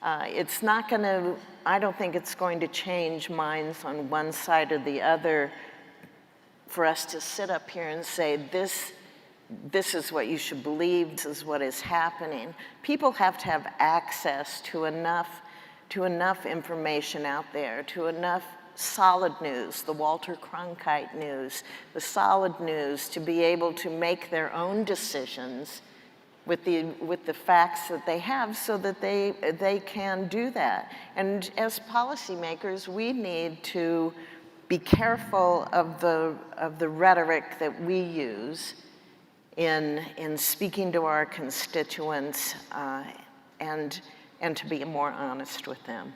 K: It's not going to, I don't think it's going to change minds on one side or the other for us to sit up here and say, this is what you should believe, this is what is happening. People have to have access to enough information out there, to enough solid news, the Walter Cronkite news, the solid news, to be able to make their own decisions with the facts that they have, so that they can do that. And as policymakers, we need to be careful of the rhetoric that we use in speaking to our constituents and to be more honest with them.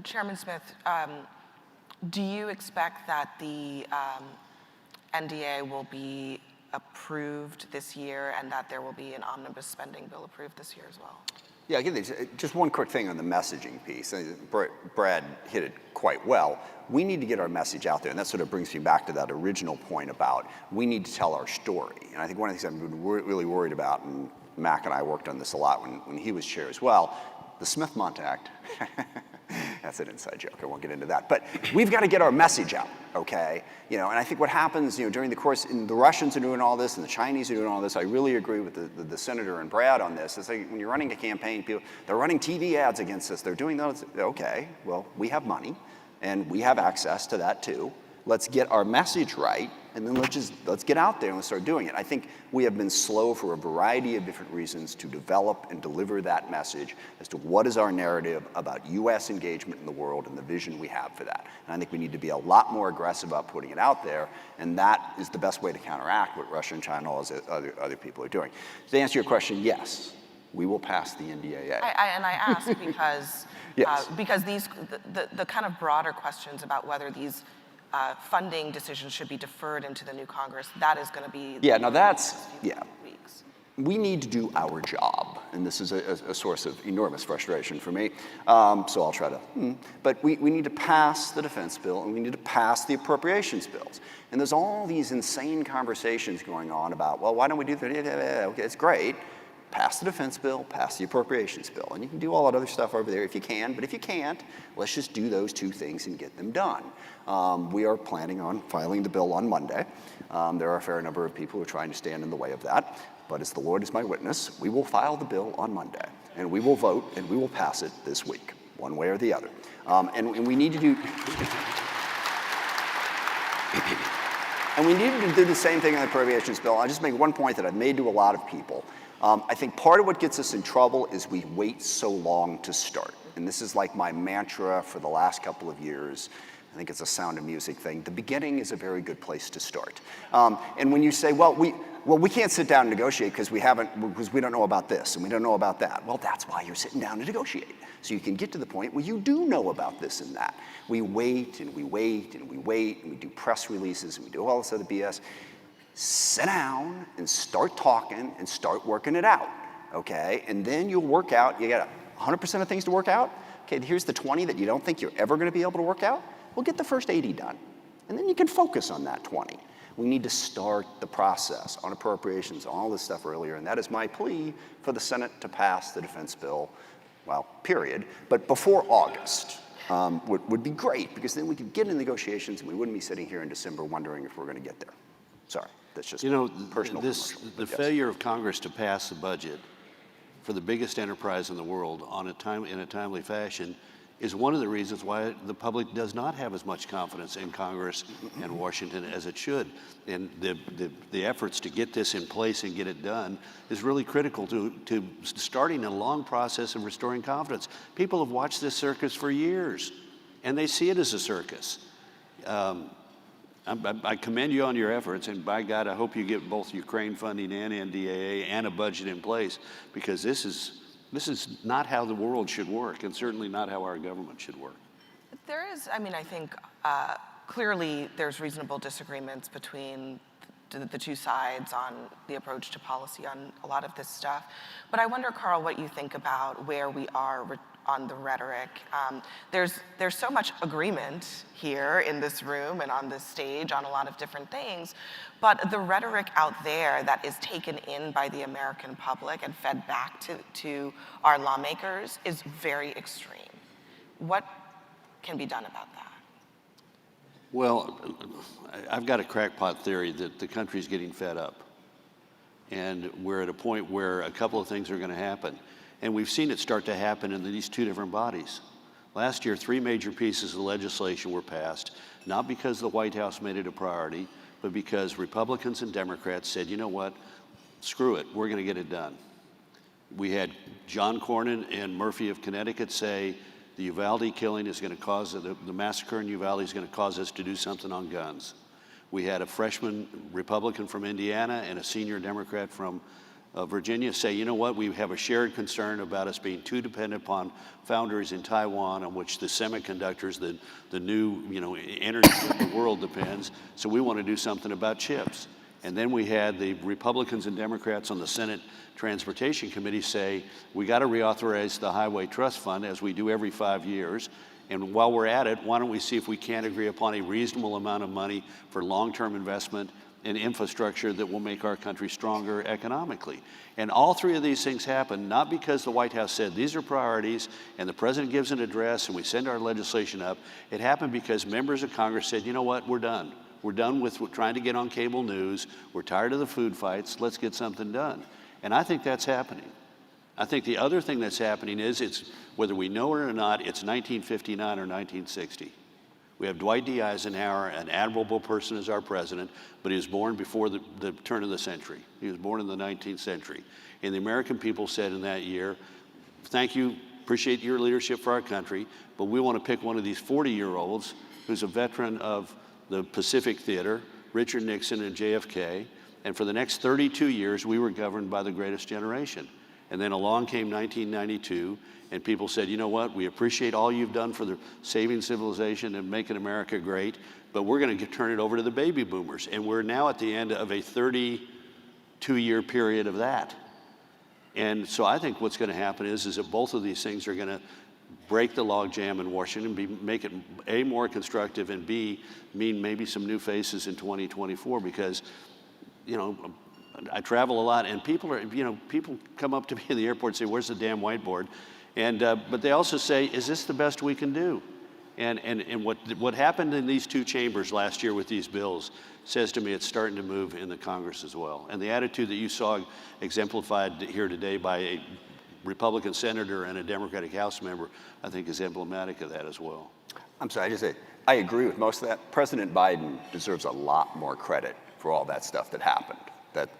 I: Chairman Smith, do you expect that the NDA will be approved this year and that there will be an omnibus spending bill approved this year as well?
H: Yeah, again, just one quick thing on the messaging piece. Brad hit it quite well. We need to get our message out there, and that sort of brings me back to that original point about we need to tell our story. And I think one of the things I've been really worried about, and Mac and I worked on this a lot when he was chair as well, the Smith-Mont Act. That's an inside joke, I won't get into that. But we've got to get our message out, okay? And I think what happens, during the course, and the Russians are doing all this and the Chinese are doing all this, I really agree with the Senator and Brad on this. It's like when you're running a campaign, they're running TV ads against us, they're doing those, okay, well, we have money and we have access to that too. Let's get our message right, and then let's get out there and let's start doing it. I think we have been slow for a variety of different reasons to develop and deliver that message as to what is our narrative about U.S. engagement in the world and the vision we have for that. And I think we need to be a lot more aggressive about putting it out there, and that is the best way to counteract what Russia and China and other people are doing. To answer your question, yes, we will pass the NDAA.
I: I ask because,
H: yes.
I: Because the kind of broader questions about whether these funding decisions should be deferred into the new Congress, that is going to be weeks. We need to do our job, and this is a source of enormous frustration for me, so I'll try to, but we need to pass the defense bill, and we need to pass the appropriations bills. And there's all these insane conversations going on about, well, why don't we do that? Okay, it's great. Pass the defense bill, pass the appropriations bill. And you can do all that other stuff over there if you can, but if you can't, let's just do those two things and get them done. We are planning on filing the bill on Monday. There are a fair number of people who are trying to stand in the way of that, but as the Lord is my witness, we will file the bill on Monday, and we will vote, and we will pass it this week, one way or the other. And we need to do... And we need to do the same thing on the appropriations bill. I'll just make one point that I've made to a lot of people. I think part of what gets us in trouble is we wait so long to start. And this is like my mantra for the last couple of years. I think it's a Sound of Music thing. The beginning is a very good place to start. And when you say, well, we can't sit down and negotiate because we don't know about this and we don't know about that. Well, that's why you're sitting down to negotiate. So you can get to the point where you do know about this and that. We wait and we wait and we wait and we do press releases and we do all this other BS. Sit down and start talking and start working it out, okay? And then you'll work out, you got
M: 100% of things to work out? Okay, here's the 20 that you don't think you're ever going to be able to work out. Well, get the first 80 done. And then you can focus on that 20. We need to start the process on appropriations, all this stuff earlier. And that is my plea for the Senate to pass the defense bill, well, period. But before August would be great, because then we could get in negotiations and we wouldn't be sitting here in December wondering if we're going to get there. Sorry, that's just personal.
J: The failure of Congress to pass the budget for the biggest enterprise in the world in a timely fashion is one of the reasons why the public does not have as much confidence in Congress and Washington as it should. And the efforts to get this in place and get it done is really critical to starting a long process of restoring confidence. People have watched this circus for years, and they see it as a circus. I commend you on your efforts, and by God, I hope you get both Ukraine funding and NDAA and a budget in place, because this is not how the world should work, and certainly not how our government should work.
I: There is, I mean, I think clearly there's reasonable disagreements between the two sides on the approach to policy on a lot of this stuff. But I wonder, Carl, what you think about where we are on the rhetoric. There's so much agreement here in this room and on this stage on a lot of different things, but the rhetoric out there that is taken in by the American public and fed back to our lawmakers is very extreme. What can be done about that?
J: Well, I've got a crackpot theory that the country's getting fed up. And we're at a point where a couple of things are going to happen. And we've seen it start to happen in these two different bodies. Last year, 3 major pieces of legislation were passed, not because the White House made it a priority, but because Republicans and Democrats said, you know what, screw it, we're going to get it done. We had John Cornyn and Murphy of Connecticut say the Uvalde killing is going to cause, the massacre in Uvalde is going to cause us to do something on guns. We had a freshman Republican from Indiana and a senior Democrat from Virginia say, you know what, we have a shared concern about us being too dependent upon foundries in Taiwan, on which the semiconductors, the new energy of the world depends, so we want to do something about chips. And then we had the Republicans and Democrats on the Senate Transportation Committee say, we got to reauthorize the Highway Trust Fund, as we do every 5 years. And while we're at it, why don't we see if we can't agree upon a reasonable amount of money for long-term investment in infrastructure that will make our country stronger economically. And all 3 of these things happen not because the White House said these are priorities and the president gives an address and we send our legislation up. It happened because members of Congress said, you know what, we're done. We're done with trying to get on cable news. We're tired of the food fights. Let's get something done. And I think that's happening. I think the other thing that's happening is, it's whether we know it or not, it's 1959 or 1960. We have Dwight D. Eisenhower, an admirable person as our president, but he was born before the turn of the century. He was born in the 19th century. And the American people said in that year, thank you, appreciate your leadership for our country, but we want to pick one of these 40-year-olds who's a veteran of the Pacific Theater, Richard Nixon and JFK, and for the next 32 years, we were governed by the greatest generation. And then along came 1992, and people said, you know what, we appreciate all you've done for the saving civilization and making America great, but we're going to turn it over to the baby boomers. And we're now at the end of a 32-year period of that. And so I think what's going to happen is that both of these things are going to break the logjam in Washington, make it A, more constructive, and B, mean maybe some new faces in 2024, because, I travel a lot, and people come up to me in the airport and say, where's the damn whiteboard? And but they also say, is this the best we can do? And what happened in these 2 chambers last year with these bills says to me it's starting to move in the Congress as well. And the attitude that you saw exemplified here today by a Republican senator and a Democratic House member, I think is emblematic of that as well.
M: I'm sorry, I just say, I agree with most of that. President Biden deserves a lot more credit for all that stuff that happened.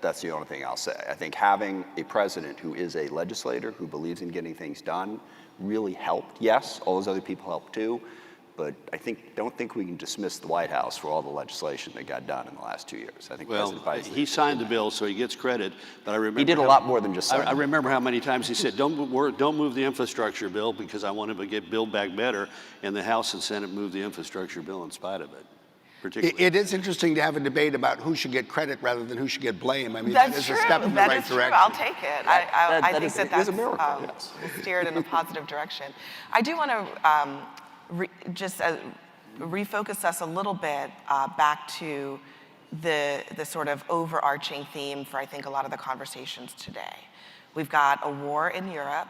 M: That's the only thing I'll say. I think having a president who is a legislator, who believes in getting things done, really helped. Yes, all those other people helped too, but don't think we can dismiss the White House for all the legislation that got done in the last 2 years. I think President Biden,
J: he signed the bill, so he gets credit. But I remember
M: he did a lot more than just sign it.
J: I remember how many times he said, "Don't move the infrastructure bill because I want to get Build Back Better," and the House and Senate moved the infrastructure bill in spite of it. particularly.
L: It is interesting to have a debate about who should get credit rather than who should get blame. I mean,
I: That's
L: that is
I: true.
L: a step in the
I: That
L: right
I: is true.
L: direction.
I: I'll take it. I think
M: it
I: that's
M: is a miracle, yes.
I: steered in a positive direction. I do want to refocus us a little bit back to the sort of overarching theme for, I think, a lot of the conversations today. We've got a war in Europe,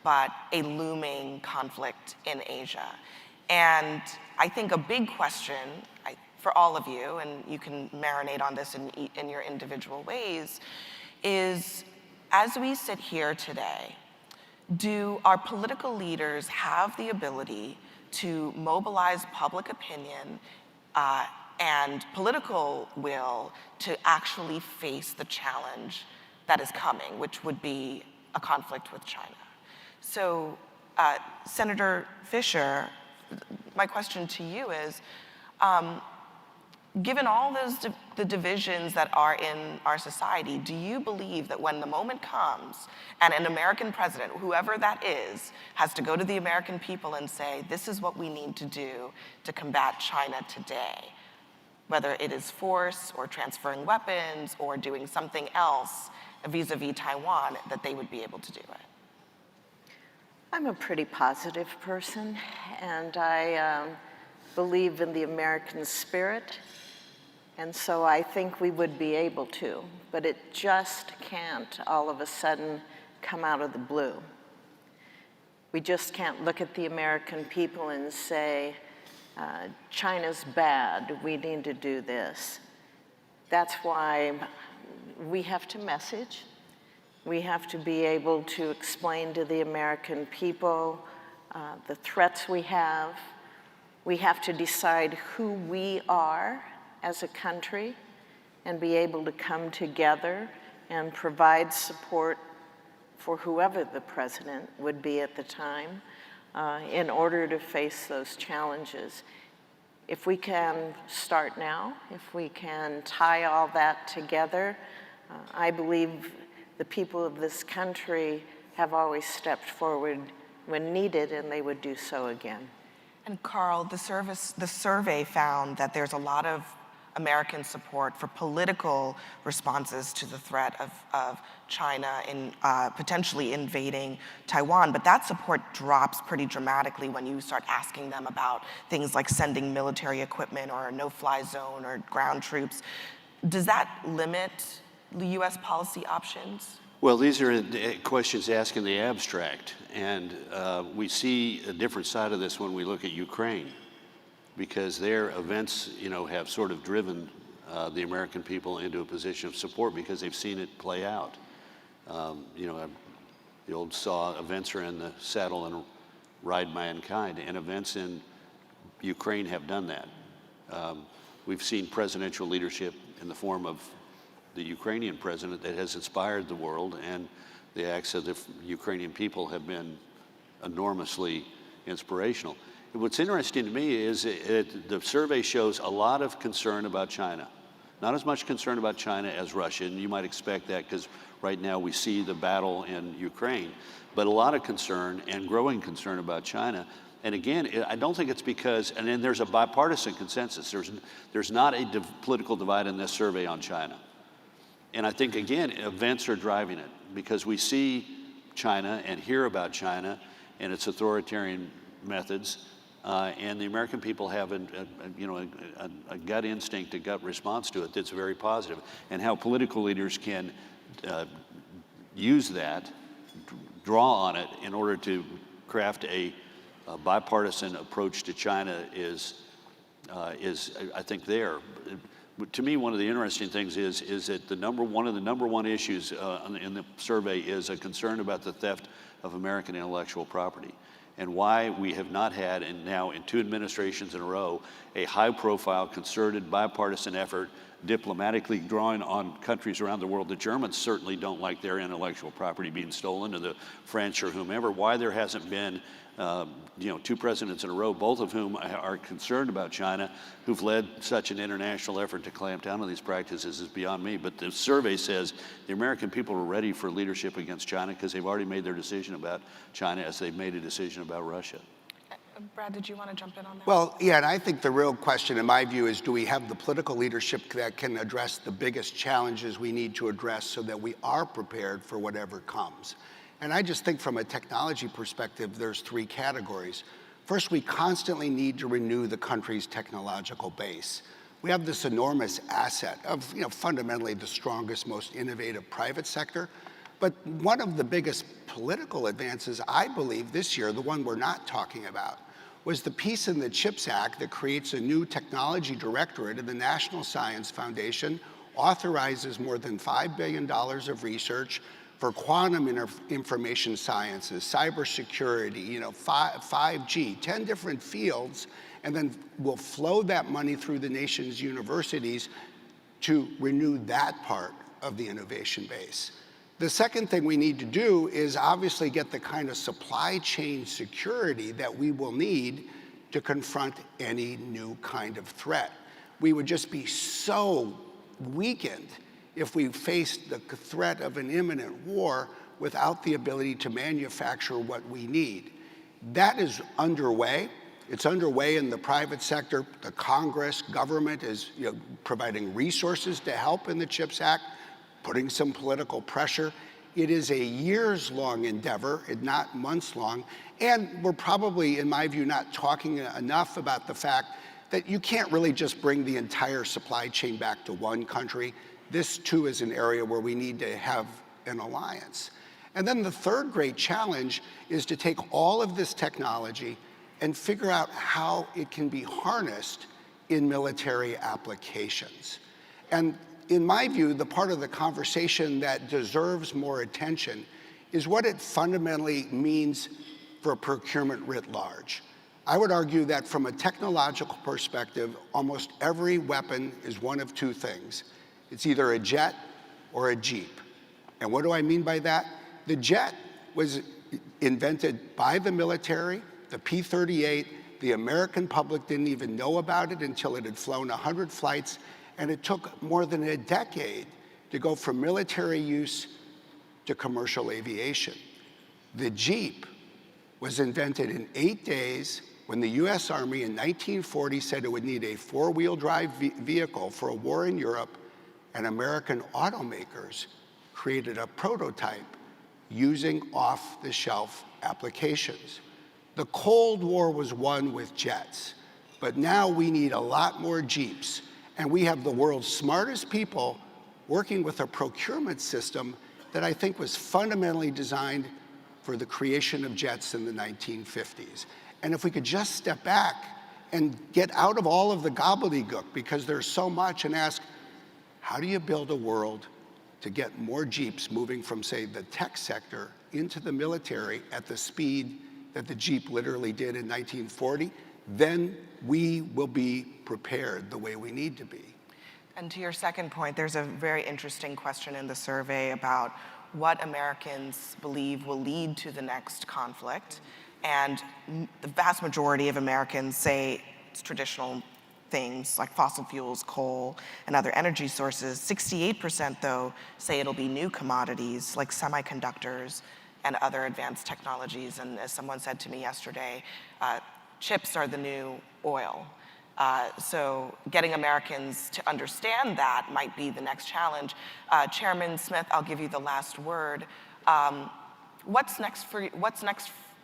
I: but a looming conflict in Asia. And I think a big question for all of you, and you can marinate on this in your individual ways, is as we sit here today, do our political leaders have the ability to mobilize public opinion and political will to actually face the challenge that is coming, which would be a conflict with China? So, Senator Fisher, my question to you is, given all the divisions that are in our society, do you believe that when the moment comes and an American president, whoever that is, has to go to the American people and say, this is what we need to do to combat China today, whether it is force or transferring weapons or doing something else vis-a-vis Taiwan, that they would be able to do it?
K: I'm a pretty positive person, and I believe in the American spirit, and so I think we would be able to, but it just can't all of a sudden come out of the blue. We just can't look at the American people and say, China's bad, we need to do this. That's why we have to message. We have to be able to explain to the American people the threats we have. We have to decide who we are as a country and be able to come together and provide support for whoever the president would be at the time in order to face those challenges. If we can start now, if we can tie all that together, I believe the people of this country have always stepped forward when needed, and they would do so again.
I: And Carl, the survey found that there's a lot of American support for political responses to the threat of China in potentially invading Taiwan, but that support drops pretty dramatically when you start asking them about things like sending military equipment or a no-fly zone or ground troops. Does that limit the U.S. policy options?
J: Well, these are questions asked in the abstract, and we see a different side of this when we look at Ukraine, because their events, have sort of driven the American people into a position of support because they've seen it play out. The old saw, events are in the saddle and ride mankind, and events in Ukraine have done that. We've seen presidential leadership in the form of the Ukrainian president that has inspired the world, and the acts of the Ukrainian people have been enormously inspirational. What's interesting to me is the survey shows a lot of concern about China. Not as much concern about China as Russia, and you might expect that because right now we see the battle in Ukraine, but a lot of concern and growing concern about China. And again, I don't think it's because, and then there's a bipartisan consensus. There's not a political divide in this survey on China. And I think, again, events are driving it because we see China and hear about China and its authoritarian methods, and the American people have a gut instinct, a gut response to it that's very positive. And how political leaders can use that, draw on it in order to craft a bipartisan approach to China is I think, there. To me, one of the interesting things is that one of the number one issues in the survey is a concern about the theft of American intellectual property, and why we have not had, and now in 2 administrations in a row, a high-profile, concerted, bipartisan effort diplomatically drawing on countries around the world. The Germans certainly don't like their intellectual property being stolen, or the French or whomever. Why there hasn't been 2 presidents in a row, both of whom are concerned about China, who've led such an international effort to clamp down on these practices, is beyond me. But the survey says the American people are ready for leadership against China because they've already made their decision about China as they've made a decision about Russia.
I: Brad, did you want to jump in on that?
L: Well, yeah, and I think the real question, in my view, is do we have the political leadership that can address the biggest challenges we need to address so that we are prepared for whatever comes? And I just think from a technology perspective, there's three categories. First, we constantly need to renew the country's technological base. We have this enormous asset of, fundamentally the strongest, most innovative private sector. But one of the biggest political advances, I believe, this year, the one we're not talking about, was the piece in the CHIPS Act that creates a new technology directorate in the National Science Foundation, authorizes more than $5 billion of research for quantum information sciences, cybersecurity, 5G, 10 different fields, and then we'll flow that money through the nation's universities to renew that part of the innovation base. The second thing we need to do is obviously get the kind of supply chain security that we will need to confront any new kind of threat. We would just be so weakened if we faced the threat of an imminent war without the ability to manufacture what we need. That is underway. It's underway in the private sector. The Congress, government is providing resources to help in the CHIPS Act, putting some political pressure. It is a years-long endeavor, not months-long, and we're probably, in my view, not talking enough about the fact that you can't really just bring the entire supply chain back to one country. This, too, is an area where we need to have an alliance. And then the third great challenge is to take all of this technology and figure out how it can be harnessed in military applications. And in my view, the part of the conversation that deserves more attention is what it fundamentally means for procurement writ large. I would argue that from a technological perspective, almost every weapon is one of two things. It's either a jet or a jeep. And what do I mean by that? The jet was invented by the military, the P-38. The American public didn't even know about it until it had flown 100 flights, and it took more than a decade to go from military use to commercial aviation. The Jeep was invented in 8 days when the US Army in 1940 said it would need a four-wheel drive vehicle for a war in Europe, and American automakers created a prototype using off-the-shelf applications. The Cold War was won with jets, but now we need a lot more Jeeps, and we have the world's smartest people working with a procurement system that I think was fundamentally designed for the creation of jets in the 1950s. And if we could just step back and get out of all of the gobbledygook, because there's so much, and ask, how do you build a world to get more Jeeps moving from, say, the tech sector into the military at the speed that the Jeep literally did in 1940? Then we will be prepared the way we need to be.
I: And to your second point, there's a very interesting question in the survey about what Americans believe will lead to the next conflict. And the vast majority of Americans say it's traditional things like fossil fuels, coal, and other energy sources. 68%, though, say it'll be new commodities like semiconductors and other advanced technologies. And as someone said to me yesterday, chips are the new oil. So getting Americans to understand that might be the next challenge. Chairman Smith, I'll give you the last word. What's next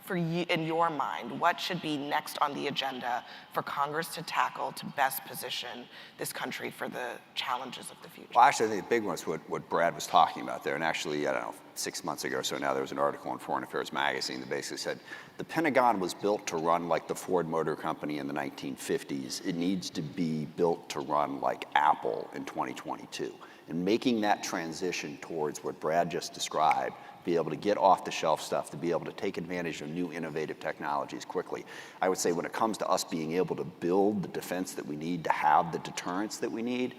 I: for you in your mind? What should be next on the agenda for Congress to tackle to best position this country for the challenges of the future?
M: Well, actually, I think the big one is what Brad was talking about there. And actually, I don't know, 6 months ago or so now, there was an article in Foreign Affairs magazine that basically said, the Pentagon was built to run like the Ford Motor Company in the 1950s. It needs to be built to run like Apple in 2022. And making that transition towards what Brad just described, be able to get off the shelf stuff, to be able to take advantage of new innovative technologies quickly. I would say when it comes to us being able to build the defense that we need to have the deterrence that we need,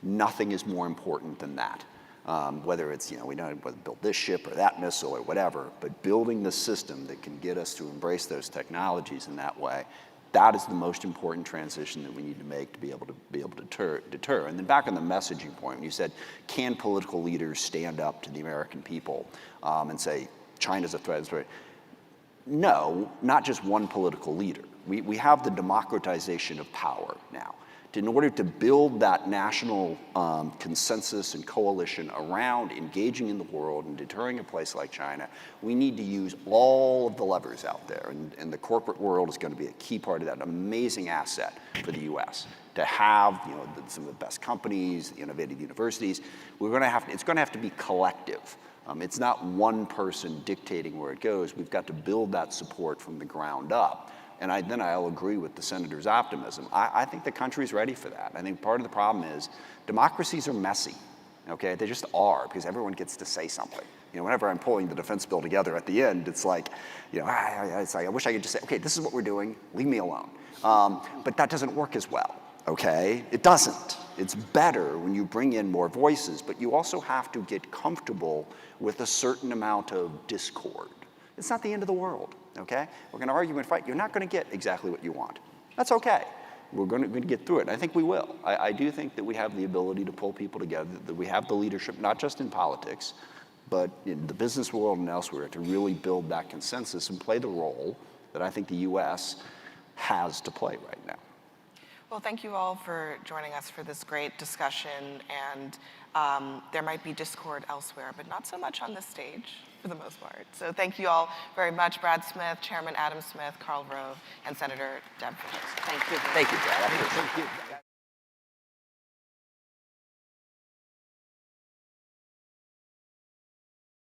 M: nothing is more important than that. Whether it's, we don't whether build this ship or that missile or whatever, but building the system that can get us to embrace those technologies in that way, that is the most important transition that we need to make to be able to deter. And then back on the messaging point, when you said, can political leaders stand up to the American people and say, China's a threat? No, not just one political leader. We have the democratization of power now. In order to build that national consensus and coalition around engaging in the world and deterring a place like China, we need to use all of the levers out there. And the corporate world is going to be a key part of that, an amazing asset for the US. To have some of the best companies, the innovative universities, it's going to have to be collective. It's not one person dictating where it goes. We've got to build that support from the ground up. And then I'll agree with the senator's optimism. I think the country's ready for that. I think part of the problem is democracies are messy, okay? They just are, because everyone gets to say something. Whenever I'm pulling the defense bill together at the end, it's like, I wish I could just say, okay, this is what we're doing, leave me alone. But that doesn't work as well, okay? It doesn't. It's better when you bring in more voices, but you also have to get comfortable with a certain amount of discord. It's not the end of the world, okay? We're going to argue and fight. You're not going to get exactly what you want. That's okay. We're going to get through it. I think we will. I do think that we have the ability to pull people together, that we have the leadership, not just in politics, but in the business world and elsewhere, to really build that consensus and play the role that I think the U.S. has to play right now.
I: Well, thank you all for joining us for this great discussion. And there might be discord elsewhere, but not so much on this stage for the most part. So thank you all very much, Brad Smith, Chairman Adam Smith, Karl Rove, and Senator Deb Phillips. Thank you.
M: Thank you, Brad. Thank you.